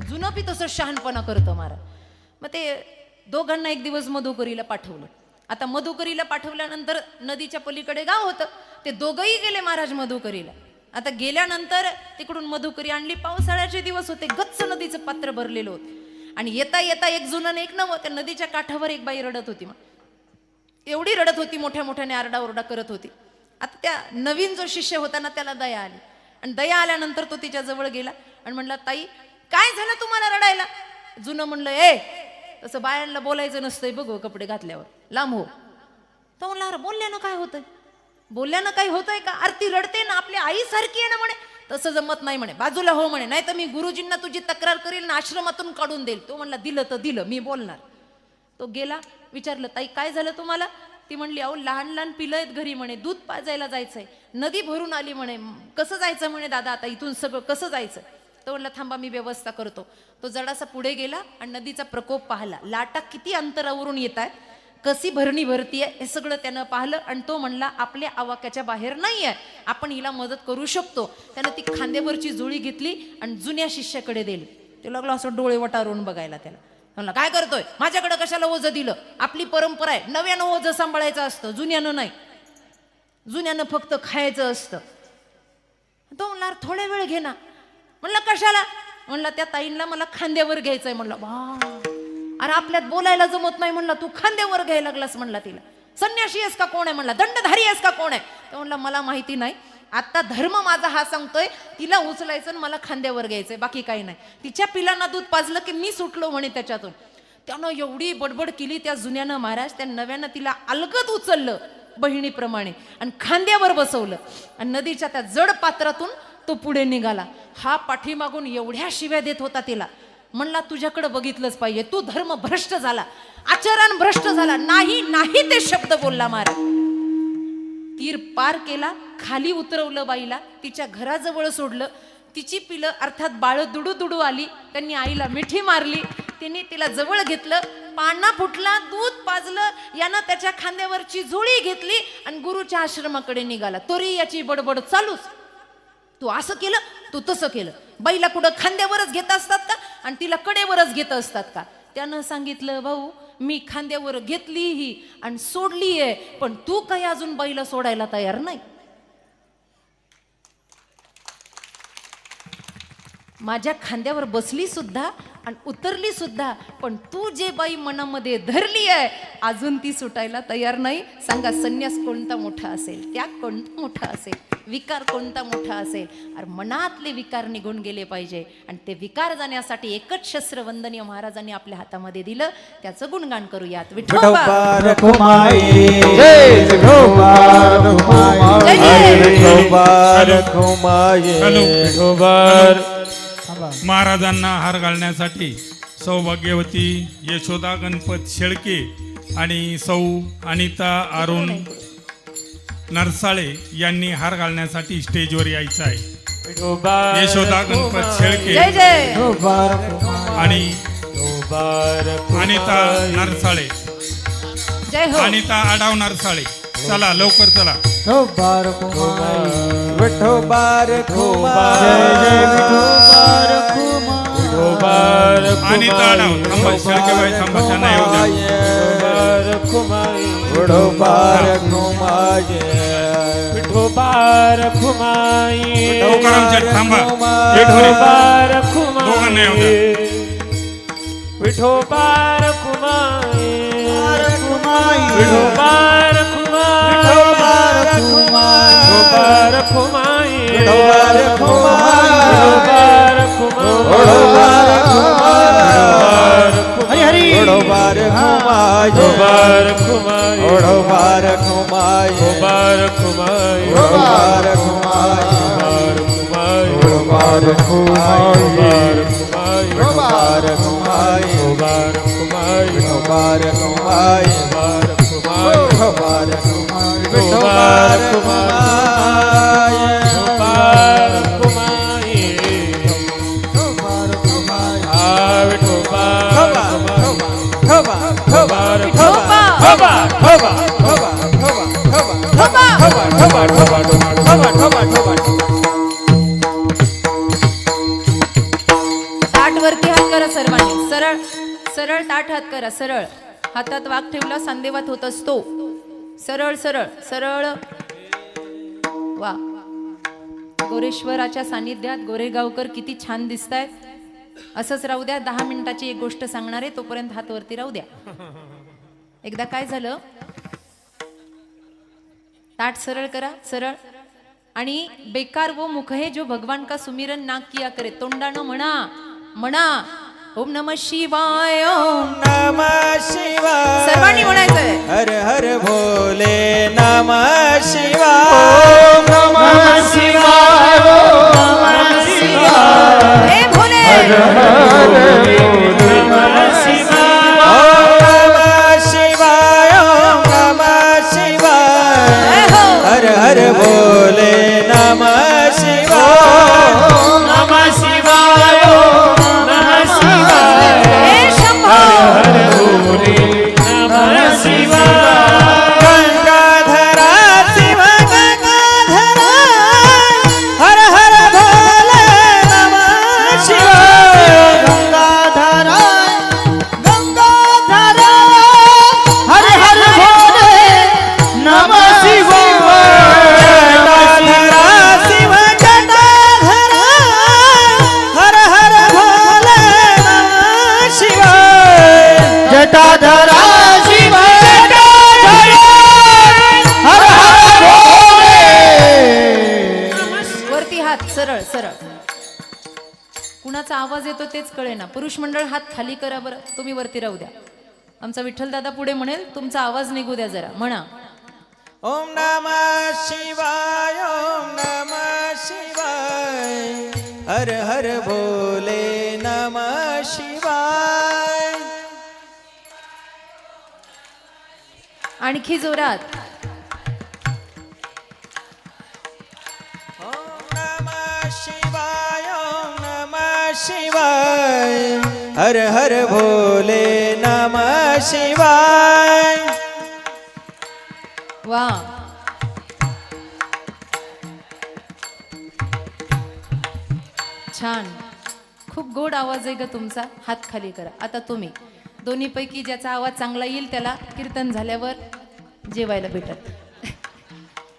जुनं बी तसं शहाणपणा करतं महाराज. मग ते दोघांना एक दिवस मधुकरीला पाठवलं. आता मधुकरीला पाठवल्यानंतर नदीच्या पलीकडे गाव होतं, ते दोघंही गेले महाराज मधुकरीला. आता गेल्यानंतर तिकडून मधुकरी आणली, पावसाळ्याचे दिवस होते, गच्च नदीचं पात्र भरलेलं होतं. आणि येता येता एक जुनं एक नवं, त्या नदीच्या काठावर एक बाई रडत होती. मग एवढी रडत होती, मोठ्या मोठ्याने आरडाओरडा करत होती. आता त्या नवीन जो शिष्य होता ना त्याला दया आली, आणि दया आल्यानंतर तो तिच्या जवळ गेला आणि म्हणला, ताई काय झालं तुम्हाला रडायला? जुनं म्हणलं, ए तसं बायांना बोलायचं नसतंय बघ कपडे घातल्यावर, लांब हो. तो म्हणला, अरे बोलल्यानं काय होतंय? बोलल्यानं काही होतंय का? आरती रडते ना, आपल्या आई सारखी आहे ना म्हणे. तसं जमत नाही म्हणे, बाजूला हो म्हणे, नाही तर मी गुरुजींना तुझी तक्रार करेल ना, आश्रमातून काढून देईल. तो म्हणला, दिलं तर दिलं, मी बोलणार. तो गेला, विचारलं, ताई काय झालं तुम्हाला? ती म्हणली, अहो लहान लहान पिलं आहेत घरी म्हणे, दूध पाजायला जायचंय, नदी भरून आली म्हणे, कसं जायचं म्हणे दादा, आता इथून सगळं कसं जायचं? तो म्हणला, थांबा मी व्यवस्था करतो. तो जरासा पुढे गेला आणि नदीचा प्रकोप पाहिला, लाटा किती अंतरावरून येत आहेत, कशी भरणी भरतीये हे सगळं त्यानं पाहिलं. आणि तो म्हणला, आपल्या आवाक्याच्या बाहेर नाही आहे, आपण हिला मदत करू शकतो. त्यानं ती खांद्यावरची जुळी घेतली आणि जुन्या शिष्याकडे दिली. ते लागलं असं डोळे वटारून बघायला त्याला. म्हणला, काय करतोय, माझ्याकडे कशाला ओझं दिलं? आपली परंपरा आहे, नव्यानं ओझं सांभाळायचं असतं, जुन्यानं नाही. जुन्यानं फक्त खायचं असतं. तो म्हणला, थोड्या वेळ घे ना. म्हणला, कशाला? म्हणला, त्या ताईंना मला खांद्यावर घ्यायचंय. म्हणला, वा, अरे आपल्यात बोलायला जमत नाही. म्हणला, तू खांद्यावर घ्यायला लागलास. म्हणला, तिला संन्याशी आहेस का कोण आहे? म्हणला, दंडधारी आहेस का कोण आहे? तर म्हणला, मला माहिती नाही, आता धर्म माझा हा सांगतोय तिला उचलायचं आणि मला खांद्यावर घ्यायचंय, बाकी काही नाही. तिच्या पिलांना दूध पाजलं की मी सुटलो म्हणे त्याच्यातून. त्यानं एवढी बडबड केली त्या जुन्यानं महाराज, त्या नव्यानं तिला अलगद उचललं बहिणीप्रमाणे आणि खांद्यावर बसवलं. आणि नदीच्या त्या जड पात्रातून तो पुढे निघाला. हा पाठीमागून एवढ्या शिव्या देत होता तिला. म्हणला, तुझ्याकडे बघितलंच पाहिजे, तू धर्म भ्रष्ट झाला, आचरण भ्रष्ट झाला. नाही नाही ते शब्द बोलला महाराज. तीर पार केला, खाली उतरवलं बाईला, तिच्या घराजवळ सोडलं. तिची पिलं अर्थात बाळ दुडू दुडू आली, त्यांनी आईला मिठी मारली. तिने तिला जवळ घेतलं, पाळणा फुटला, दूध पाजलं. यानं त्याच्या खांद्यावरची झोळी घेतली आणि गुरुच्या आश्रमाकडे निघाला. तरी याची बडबड चालूच, तू असं केलं, तू तसं केलं. बाईला कुठं खांद्यावरच घेत असतात का आणि तिला कडेवरच घेत असतात का? त्यानं सांगितलं, भाऊ मी खांद्यावर घेतलीही आणि सोडली आहे, पण तू काही अजून बाईला सोडायला तयार नाही. माझ्या खांद्यावर बसली सुद्धा आणि उतरली सुद्धा, पण तू जे बाई मनामध्ये धरली आहे अजून ती सुटायला तयार नाही. सांगा, संन्यास कोणता मोठा असेल, त्याग कोणता मोठा असेल, विकार कोणता मोठा असेल? अरे मनातले विकार निघून गेले पाहिजे. आणि ते विकार जाण्यासाठी एकच शस्त्र वंदनीय महाराजांनी आपल्या हातामध्ये दिलं, त्याचं गुणगान करूयात. विठोबा रखुमाई, जय विठोबा रखुमाई, जय विठोबा रखुमाई. महाराजांना हार घालण्यासाठी सौभाग्यवती यशोदा गणपत शेळके आणि सौ अनिता अरुण नरसाळे यांनी हार घालण्यासाठी स्टेजवर यायचं आहे. विठोबा यशोदा गणपत शेळके जय जय विठोबा रखुमाई आणि विठोबा अनिता नरसाळे जय हो अनिता आडाव नरसाळे चला लवकर चला विठोबा रखुमाई विठोबा रखुमाई जय जय विठोबा रखुमाई विठोबा अनिता आडाव थांबा शेळकेबाई थांबा त्यांना येऊ द्या रखुमाई विठोबा रखुमाई विठोबा रखुमाई तुकाराम शेठ थांबा विठोबा रखुमाई दोघांना येऊ द्या. विठोबा रखुमाई रखुमाई विठोबा रखुमाई विठोबा रखुमाई विठोबा रखुमाई विठोबा रखुमाई विठोबा रखुमाई हरी हरी विठोबा रखुमाई विठोबा रखुमाई विठोबा रखुमाई विठोबा रखुमाई विठोबा रखुमाई विठोबा रखुमाई विठोबा रखुमाई विठोबा रखुमाई विठोबा रखुमाई विठोबा रखुमाई विठोबा रखुमाई ताट वरती हात करा सर्वांनी सरळ सरळ ताट हात करा सरळ हातात वाक ठेवला सांदेवात होत असतो सरळ सरळ सरळ वा गोरेश्वराच्या सानिध्यात गोरेगावकर किती छान दिसतायत असंच राहू द्या 10 मिनिटाची एक गोष्ट सांगणार आहे तोपर्यंत हात वरती राहू द्या एकदा काय झालं ताट सरळ करा सरळ आणि बेकार वो मुख है जो भगवान का सुमिरन ना किया करे तोंडानं म्हणा म्हणा ओम नमः शिवाय ओम नमः शिवाय सर्वांनी म्हणायचंय हर हर भोले नमः शिवाय नमः शिवाय नमः शिवाय हे भोले नमः शिवाय नमः शिवाय नमः शिवाय जय हो हर हर भोले नमः शिवाय नमः शिवाय नमः शिवाय हे शंभो नमः शिवाय गंगाधरा शिव गंगाधरा हर हर भोले नमः शिवाय गंगाधरा गंगाधरा हर हर भोले नमः शिवाय जटाधरा शिव जटाधरा हर हर भोले नमः शिवाय जटाधरा शिव जटाधरा हर हर भोले वरती हात सरळ सरळ कुणाचा आवाज येतो तेच कळेना पुरुष मंडळ हात खाली करा बरं तुम्ही वरती राहू द्या आमचा विठ्ठल दादा पुढे म्हणेल तुमचा आवाज निघू द्या जरा म्हणा ओम नमः शिवाय ओम नमः शिवाय हर हर भोले नमः शिवाय आणखी जोरात ओम नमः शिवाय ओम नमः शिवाय हर हर भोले नमः शिवाय वा छान खूप गोड आवाज आहे ग तुमचा हात खाली करा आता तुम्ही दोन्हीपैकी ज्याचा आवाज चांगला येईल त्याला कीर्तन झाल्यावर जेवायला भेटत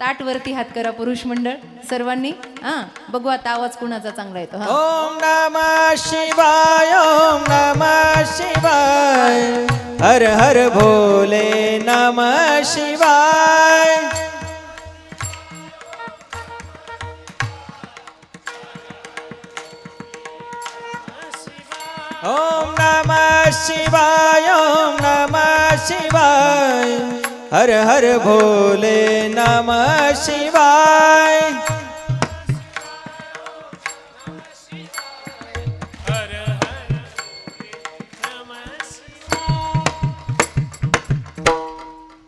ताट वरती हात करा पुरुष मंडळ सर्वांनी हा बघू आता आवाज कुणाचा चांगला येतो हा ओम नमः शिवाय ओम नमः शिवाय हर हर भोले नमः शिवाय ओम नमः शिवाय ओम नमः शिवाय हर हर भोले नमः शिवाय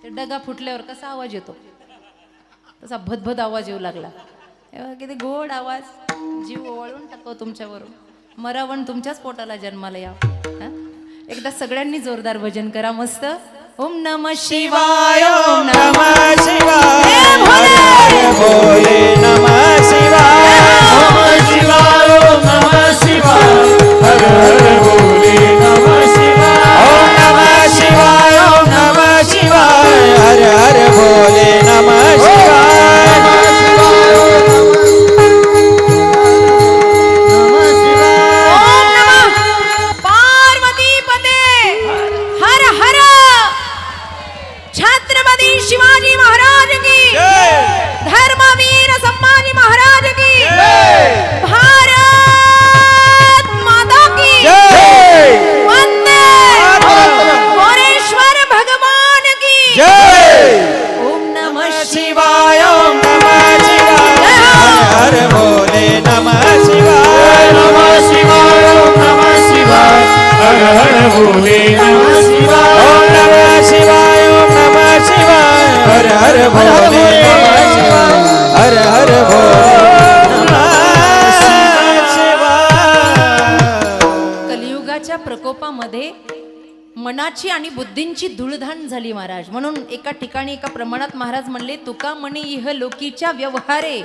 ते डगा फुटल्यावर कसा आवाज येतो तसा भदभद आवाज येऊ लागला हे बघा, किती गोड आवाज जीव ओवाळून टाकतो तुमच्यावरून मरावण तुमच्याच पोटाला जन्माला यावं हा? एकदा सगळ्यांनी जोरदार भजन करा मस्त ओम नम शिवाय ओम नम शिवाय हर हर भोले नमः शिवाय नमः शिवाय ओम नमः शिवाय हर हर भोले नमः शिवाय ओम नमः शिवाय ओम नमः शिवाय हर हर भोले नमः शिवाय ओम नमः पार्वती पते हर हर छत्रपती शिवाजी महाराज की धर्मवीर संभाजी महाराज की भारत माता की वंदे मोरेश्वर भगवान की ओम नमः शिवाय ओम नमः शिवाय हर हर भोले नमः शिवाय नमः शिवाय ओम नमः शिवाय हर हर भोले नमः शिवाय ओम नमः शिवाय ओम नमः शिवाय हर हर भोले नमः शिवाय हर हर भोले नमः शिवाय कलियुगाच्या प्रकोपामध्ये मनाची आणि बुद्धींची धूळधाण झाली महाराज म्हणून एका ठिकाणी एका प्रमाणात महाराज म्हणले तुका म्हणे इह लोकीच्या व्यवहारे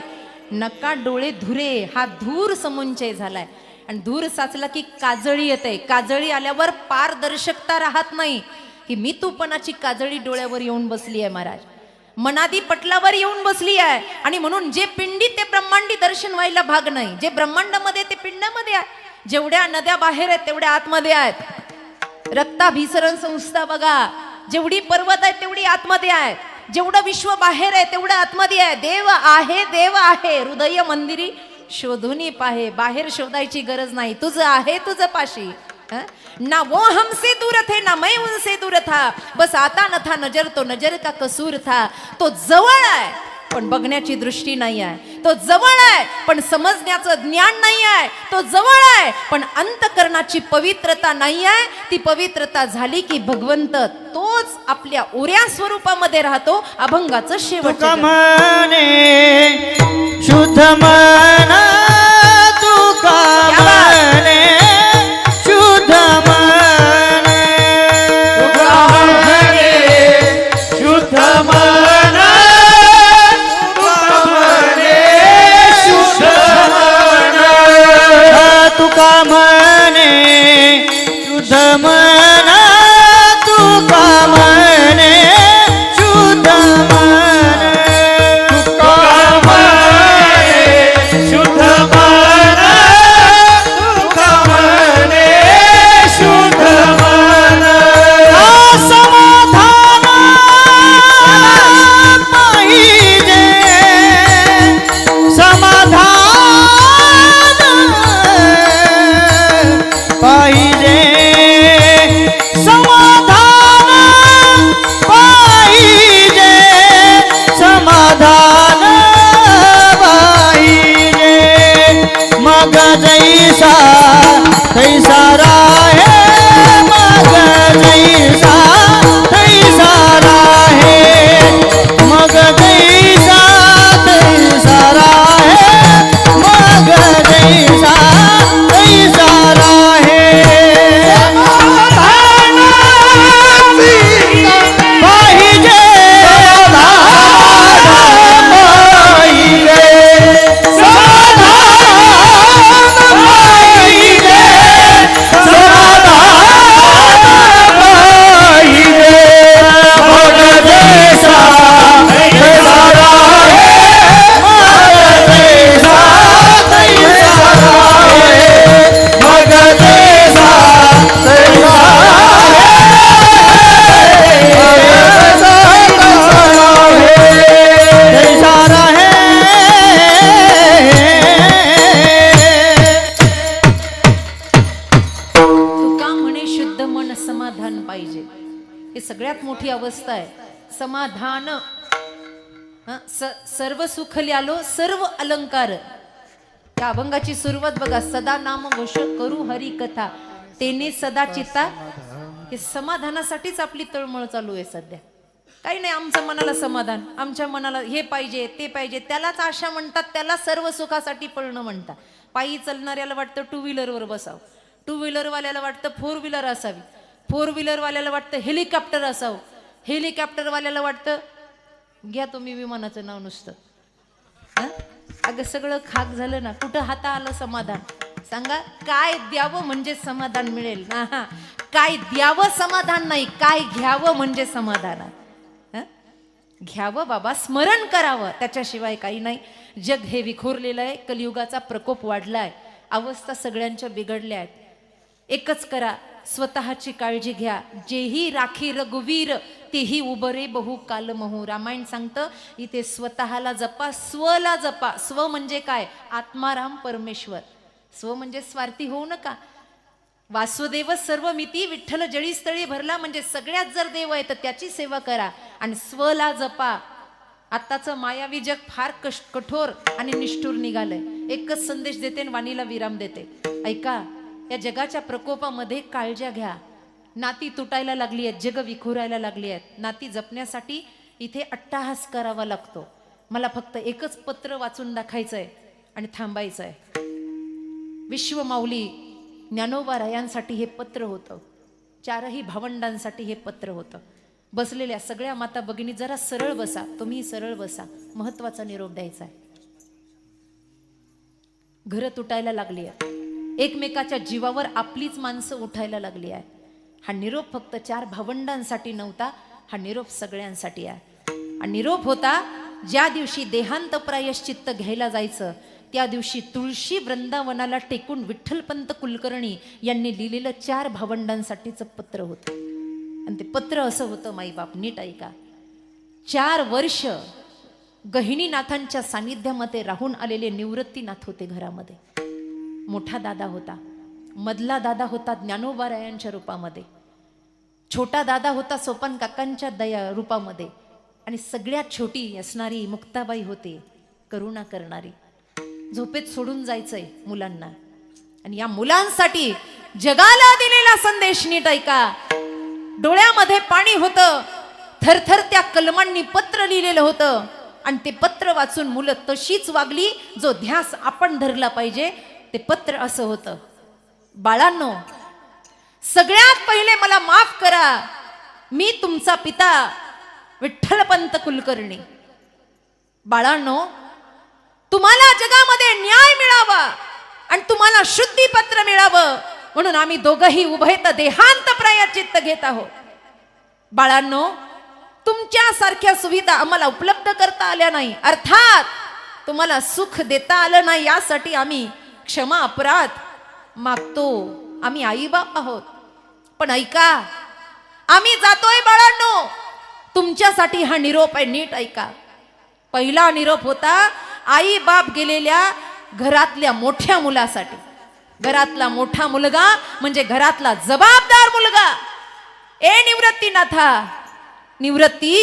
नका डोळे धुरे हा धूर समुंचय झालाय आणि धूर साचला की काजळी येते काजळी आल्यावर पारदर्शकता राहत नाही की मी तूपणाची काजळी डोळ्यावर येऊन बसली आहे महाराज मनादी पटलावर येऊन बसली आहे आणि म्हणून जे पिंडी ते ब्रह्मांडी दर्शन व्हायला भाग नाही जे ब्रह्मांडामध्ये ते पिंडामध्ये आहे जेवढ्या नद्या बाहेर आहेत तेवढ्या आतमध्ये आहेत रक्ताभिसरण संस्था बघा जेवढी पर्वत आहे तेवढी आतमध्ये आहे जेवढं विश्व बाहेर आहे तेवढं आतमध्ये आहे देव आहे हृदय मंदिरी शोधून पाहे बाहेर शोधायची गरज नाही तुझं आहे तुझं पाशी हं? ना वो हमसे दूर थे ना मैं उनसे दूर था बस आता न था नजर तो नजर का कसूर था तो जवळ आहे पण बघण्याची दृष्टी नाही आहे तो जवळ आहे पण समजण्याचं ज्ञान नाही आहे तो जवळ आहे पण अंतकरणाची पवित्रता नाही आहे ती पवित्रता झाली की भगवंत तोच आपल्या ओऱ्या स्वरूपामध्ये राहतो अभंगाचं शेवट म्हणे शुद्ध मन तुका म्हणे शुद्ध मन तुका म्हणे शुद्ध मन तुका म्हणे शुद्ध मन तुका म्हणे शुद्ध मन तुका म्हणे शुद्ध मन तुका म्हणे शुद्ध मन समाधान पाहिजे समाधान पाहिजे समाधान पाहिजे समाधान पाहिजे मग जैसा तैसा राहे मग जैसा तैसा राहे मग जैसा तैसा राहे मग जैसा तैसा राहे पाहिजे समाधान पाहिजे हे सगळ्यात मोठी अवस्था आहे समाधान सर्व सुख ल्यालो सर्व अलंकार त्या अभंगाची सुरुवात बघा सदा नाम घोष करू हरी कथा तेने सदा चित्ता हे समाधानासाठीच आपली तळमळ चालू आहे सध्या काही नाही, आमचं मनाला समाधान, आमच्या मनाला हे पाहिजे ते पाहिजे, त्यालाच आशा म्हणतात, त्याला सर्व सुखासाठी पळणं म्हणतात. पायी चालणाऱ्याला वाटतं टू व्हीलरवर बसावं, टू व्हीलरवाल्याला वाटतं फोर व्हीलर असावी, फोर व्हीलरवाल्याला वाटतं हेलिकॉप्टर असावं, हेलिकॉप्टरवाल्याला वाटतं घ्या तुम्ही विमानाचं नाव नुसतं. अगं सगळं खाक झालं ना, कुठं हाता आलं समाधान? सांगा, काय द्यावं म्हणजे समाधान मिळेल ना? काय द्यावं समाधान नाही, काय घ्यावं म्हणजे समाधान आहे. घ्यावं बाबा, स्मरण करावं, त्याच्याशिवाय काही नाही. जग हे विखुरलेलं आहे, कलियुगाचा प्रकोप वाढलाय, अवस्था सगळ्यांच्या बिघडल्या आहेत. एकच करा, स्वतःची काळजी घ्या. जेही राखी रघुवीर तेही उबरे बहु कालमहू. रामायण सांगतं इथे स्वतःला जपा, स्वला जपा. स्व म्हणजे काय? आत्माराम परमेश्वर. स्व म्हणजे स्वार्थी होऊ नका. वासुदेव सर्वमिती विठ्ठल जळीस्थळी भरला, म्हणजे सगळ्यात जर देव आहे तर त्याची सेवा करा आणि स्वला जपा. आत्ताचं मायावी जग फार कठोर आणि निष्ठुर निघालंय. एकच संदेश देते आणि वाणीला विराम देते. ऐका, या जगाच्या प्रकोपामध्ये काळज्या घ्या. नाती तुटायला लागली आहेत, जग विखुरायला लागली आहेत. नाती जपण्यासाठी इथे अट्टाहास करावा लागतो. मला फक्त एकच पत्र वाचून दाखायचंय आणि थांबायचंय. विश्वमाऊली ज्ञानोबा रायांसाठी हे पत्र होतं, चारही भावंडांसाठी हे पत्र होतं. बसलेल्या सगळ्या माता भगिनी जरा सरळ बसा, तुम्ही सरळ बसा, महत्वाचा निरोप द्यायचा आहे. घरं तुटायला लागली आहे, एकमेकाच्या जीवावर आपलीच माणसं उठायला लागली आहे. हा निरोप फक्त चार भावंडांसाठी नव्हता, हा निरोप सगळ्यांसाठी आहे. आणि निरोप होता ज्या दिवशी देहांत प्रायश्चित्त घ्यायला जायचं, त्या दिवशी तुळशी वृंदावनाला टेकून विठ्ठलपंत कुलकर्णी यांनी लिहिलेलं चार भावंडांसाठीचं पत्र होतं. आणि ते पत्र असं होतं, माईबाप नीट ऐका. 4 वर्ष गहिनीनाथांच्या सानिध्यामध्ये राहून आलेले निवृत्तीनाथ होते घरामध्ये. मोठा दादा होता, मधला दादा होता ज्ञानोबा रायांच्या रूपामध्ये, छोटा दादा होता सोपान काकांच्या दया रूपामध्ये, आणि सगळ्यात छोटी असणारी मुक्ताबाई होते, करुणा करणारी. झोपेत सोडून जायचंय मुलांना, आणि या मुलांसाठी जगाला दिलेला संदेश नीट ऐका. डोळ्यामध्ये पाणी होतं, थरथर त्या कलमांनी पत्र लिहिलेलं होतं, आणि ते पत्र वाचून मुलं तशीच वागली जो ध्यास आपण धरला पाहिजे. ते पत्र असं होतं, बाळांनो, सगळ्यात पहिले मला माफ करा, मी तुमचा पिता विठ्ठलपंत कुलकर्णी. बाळांनो, तुम्हाला जगामध्ये न्याय मिळावा आणि तुम्हाला शुद्धीपत्र मिळावं म्हणून आम्ही दोघंही उभयत देहांत प्रायश्चित्त घेत आहोत. बाळांनो, तुमच्यासारख्या सुविधा आम्हाला उपलब्ध करता आल्या नाही, अर्थात तुम्हाला सुख देता आलं नाही, यासाठी आम्ही क्षमा अपराध मागतो. आम्ही आईबाप आहोत. पण ऐका, आम्ही जातोय बाळांनो, तुमच्यासाठी हा निरोप आहे, नीट ऐका. पहिला निरोप होता आई बाप गेलेल्या घरातल्या मोठ्या मुलासाठी. घरातला मोठा मुलगा म्हणजे घरातला जबाबदार मुलगा. ए निवृत्तीनाथा, निवृत्ती,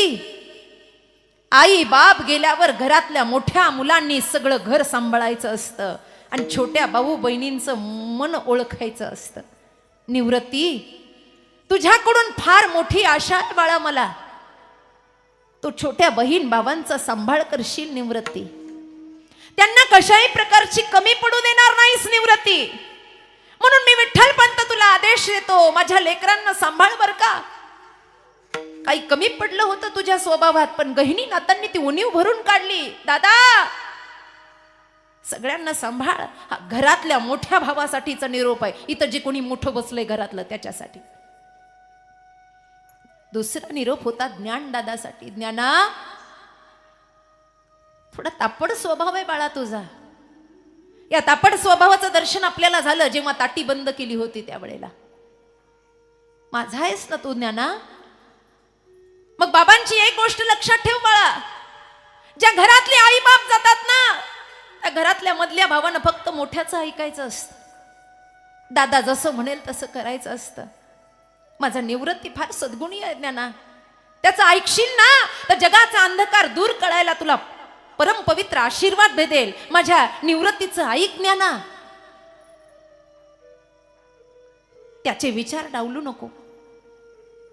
आई बाप गेल्यावर घरातल्या मोठ्या मुलांनी सगळं घर सांभाळायचं असतं आणि छोट्या भाऊ बहिणींचं मन ओळखायचं असतं. निवृत्ती, तुझ्याकडून फार मोठी आशा आहे बाळा मला. तू छोट्या बहीण भावांचा सांभाळ करशील निवृत्ती. त्यांना कशाही प्रकारची कमी पडू देणार नाहीस निवृत्ती. म्हणून मी विठ्ठलपंत तुला आदेश देतो, माझ्या लेकरांना सांभाळ बर का. काही कमी पडलं होतं तुझ्या स्वभावात, पण गहिनीनाथांनी ती उणीव भरून काढली. दादा, सगळ्यांना सांभाळ. हा घरातल्या मोठ्या भावासाठीचा निरोप आहे. इथं जे कोणी मोठं बसलंय घरातलं त्याच्यासाठी. दुसरा निरोप होता ज्ञानदादासाठी. ज्ञाना, थोडा तापड स्वभाव आहे बाळा तुझा. या तापड स्वभावाचं दर्शन आपल्याला झालं जेव्हा ताटी बंद केली होती त्यावेळेला. माझा आहेस ना तू ज्ञाना. मग बाबांची एक गोष्ट लक्षात ठेव बाळा, ज्या घरातले आई बाप जातात ना, त्या घरातल्या मधल्या भावानं फक्त मोठ्याचं ऐकायचं असतं. दादा जसं म्हणेल तसं करायचं असतं. माझा निवृत्ती फार सद्गुणी आहे ज्ञाना, त्याचं ऐकशील ना तर जगाचा अंधकार दूर करायला तुला परम पवित्र आशीर्वाद भेटेल. माझ्या निवृत्तीचं ऐक ज्ञाना. त्याचे विचार डावलू नको.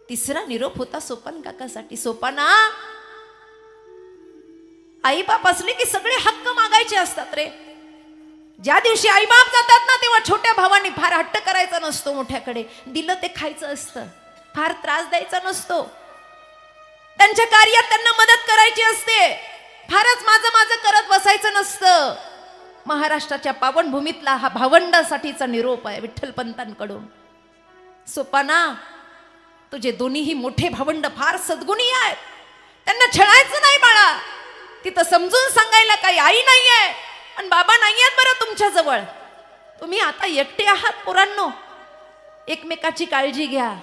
तिसरा निरोप होता सोपान काकासाठी. सोपाना, आईबाप असले की सगळे हक्क मागायचे असतात रे. ज्या दिवशी आईबाप जातात ना तेव्हा छोट्या भावाने फार हट्ट करायचा नसतो मोठ्याकडे. दिलं ते खायचं असतं, फार त्रास द्यायचा नसतो. त्यांच्या कार्यात त्यांना मदत करायची असते, फारच माझं माझं करत बसायचं नसतं. महाराष्ट्राच्या पावनभूमीतला हा भावंडासाठीचा निरोप आहे विठ्ठलपंतांकडून. सोपाना, तुझे दोन्हीही मोठे भावंड फार सद्गुणी आहेत, त्यांना छळायचं नाही बाळा. तिथं समजून सांगायला काही आई नाहीये आणि बाबा नाहीयेत बरं तुमच्या जवळ. तुम्ही आता एकटे आहात पोरांनो, एकमेकाची काळजी घ्या.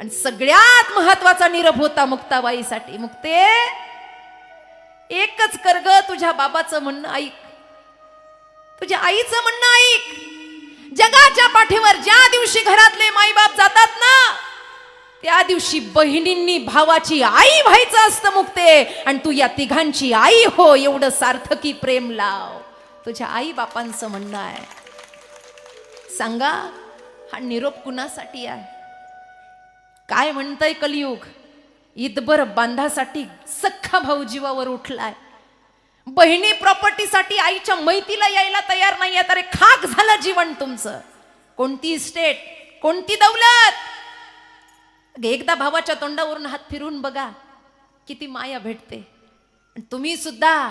आणि सगळ्यात महत्वाचा निरोप होता मुक्ताबाईसाठी. मुक्ते, एकच कर ग, तुझ्या बाबाचं म्हणणं ऐक, तुझ्या आईचं म्हणणं ऐक. जगाच्या पाठीवर ज्या दिवशी घरातले माईबाप जातात ना त्या दिवशी बहिणींनी भावाची आई व्हायचं असतं मुक्ते. आणि तू या तिघांची आई हो, एवढं सार्थकी प्रेम लाव. तुझ्या आई बापांचं म्हणणं आहे. सांगा, हा निरोप कुणासाठी आहे? काय म्हणतंय कलियुग? ईदभर बांधासाठी सख्खा भाऊ जीवावर उठलाय. बहिणी प्रॉपर्टीसाठी आईच्या मैतीला यायला तयार नाही. अरे खाक झालं जीवन तुमचं. कोणती स्टेट, कोणती दौलत. एकदा भावाच्या तोंडावरून हात फिरून बघा, किती माया भेटते. तुम्ही सुद्धा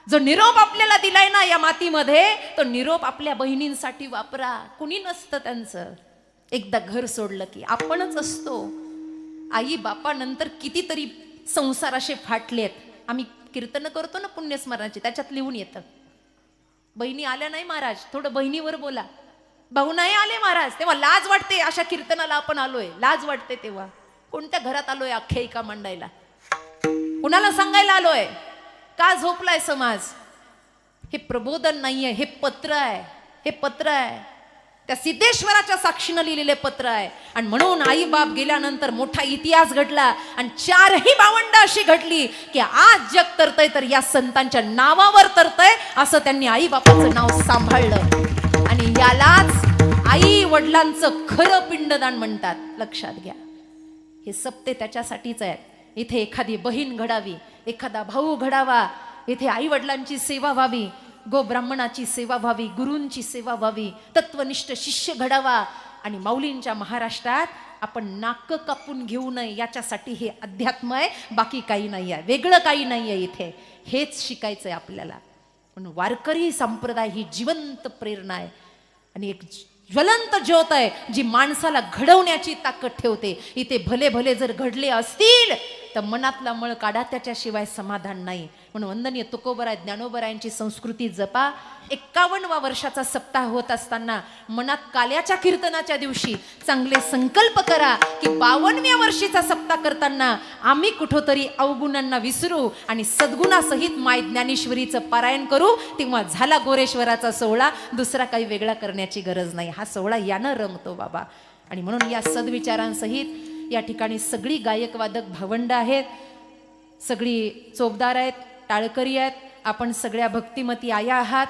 जो निरोप आपल्याला दिलाय ना या मातीमध्ये, तो निरोप आपल्या बहिणींसाठी वापरा. कुणी नसतं त्यांचं. एकदा घर सोडलं की आपणच असतो. आई बापानंतर कितीतरी संसार असे फाटलेत. आम्ही कीर्तन करतो ना पुण्यस्मरणाची, त्याच्यात लिहून येतं. बहिणी आल्या नाही महाराज, थोडं बहिणीवर बोला. भाऊ नाही आले महाराज, तेव्हा लाज वाटते. अशा कीर्तनाला आपण आलोय, लाज वाटते. तेव्हा कोणत्या घरात आलोय आख्यायिका मांडायला? कुणाला सांगायला आलोय? का झोपलाय समाज? हे प्रबोधन नाहीये, हे पत्र आहे. हे पत्र आहे त्या सिद्धेश्वराच्या साक्षीनं लिहिलेले पत्र आहे. आणि म्हणून आई बाप गेल्यानंतर मोठा इतिहास घडला आणि चारही भावंड अशी घडली की आज जग तरतय तर या संतांच्या नावावर तरतय. असं त्यांनी आई बापाचं नाव सांभाळलं. आणि यालाच आई वडिलांचं खरं पिंडदान म्हणतात. लक्षात घ्या, हे सप्ते त्याच्यासाठीच आहेत. इथे एखादी बहीण घडावी, एखादा भाऊ घडावा, इथे आई वडिलांची सेवा व्हावी, गोब्राह्मणाची सेवा व्हावी, गुरूंची सेवा व्हावी, तत्वनिष्ठ शिष्य घडावा. आणि माऊलींच्या महाराष्ट्रात आपण नाक कापून घेऊ नये याच्यासाठी हे अध्यात्म आहे. बाकी काही नाही आहे, वेगळं काही नाही आहे. इथे हेच शिकायचं आहे आपल्याला. म्हणून वारकरी संप्रदाय ही जिवंत प्रेरणा आहे आणि एक ज्वलंत ज्योत आहे जी माणसाला घडवण्याची ताकद ठेवते. इथे भले भले जर घडले असतील तर मनातला मळ काढा, त्याच्याशिवाय समाधान नाही. म्हणून वंदनीय तुकोबराय ज्ञानोबरायांची संस्कृती जपा. 51व्या वर्षाचा सप्ताह होत असताना मनात काल्याच्या कीर्तनाच्या दिवशी चांगले संकल्प करा की 52व्या वर्षीचा सप्ताह करताना आम्ही कुठोतरी अवगुणांना विसरू आणि सद्गुणासहित माय ज्ञानेश्वरीचं पारायण करू. तेव्हा झाला गोरेश्वराचा सोहळा. दुसरा काही वेगळा करण्याची गरज नाही. हा सोहळा यानं रंगतो बाबा. आणि म्हणून या सद्विचारांसहित या ठिकाणी सगळी गायक वादक भावंड आहेत, सगळी चोपदार आहेत, टाळकरी आहेत. आपण सगळ्या भक्तिमती आया आहात.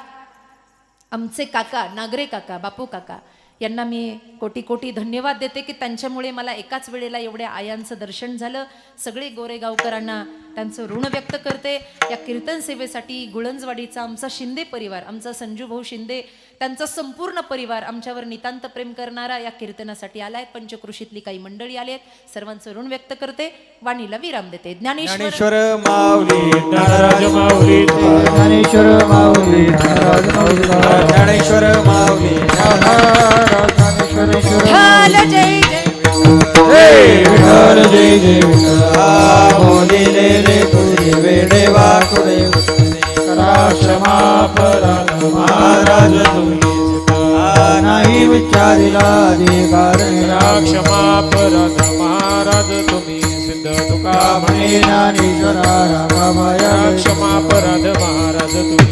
आमचे काका नागरे काका, बापू काका यांना मी कोटी कोटी धन्यवाद देते की त्यांच्यामुळे मला एकाच वेळेला एवढ्या आयांचं दर्शन झालं. सगळे गोरेगावकरांना त्यांचं ऋण व्यक्त करते. या कीर्तन सेवेसाठी गुळंजवाडीचा आमचा शिंदे परिवार, आमचा संजू भाऊ शिंदे, त्यांचा संपूर्ण परिवार आमच्यावर नितांत प्रेम करणारा या कीर्तनासाठी आलाय. पंचकृषीतली काही मंडळी आली आहेत. सर्वांचं ऋण व्यक्त करते. वाणीला विराम देते. ज्ञानेश्वर माऊली ज्ञानराज माऊली, ज्ञानेश्वर माऊली ज्ञानेश्वर माऊली विठ्ठल जय जय विठ्ठल जय जय विठ्ठल. बोलिले रे तुझे वेडे वाकुळे क्षमा अपराध महाराज तुम्ही नाही विचारिला अधिकार. क्षमा अपराध महाराज तुम्ही सिद्ध तुका म्हणे ज्ञानेश्वरा रामाया. क्षमा अपराध महाराज तुम्ही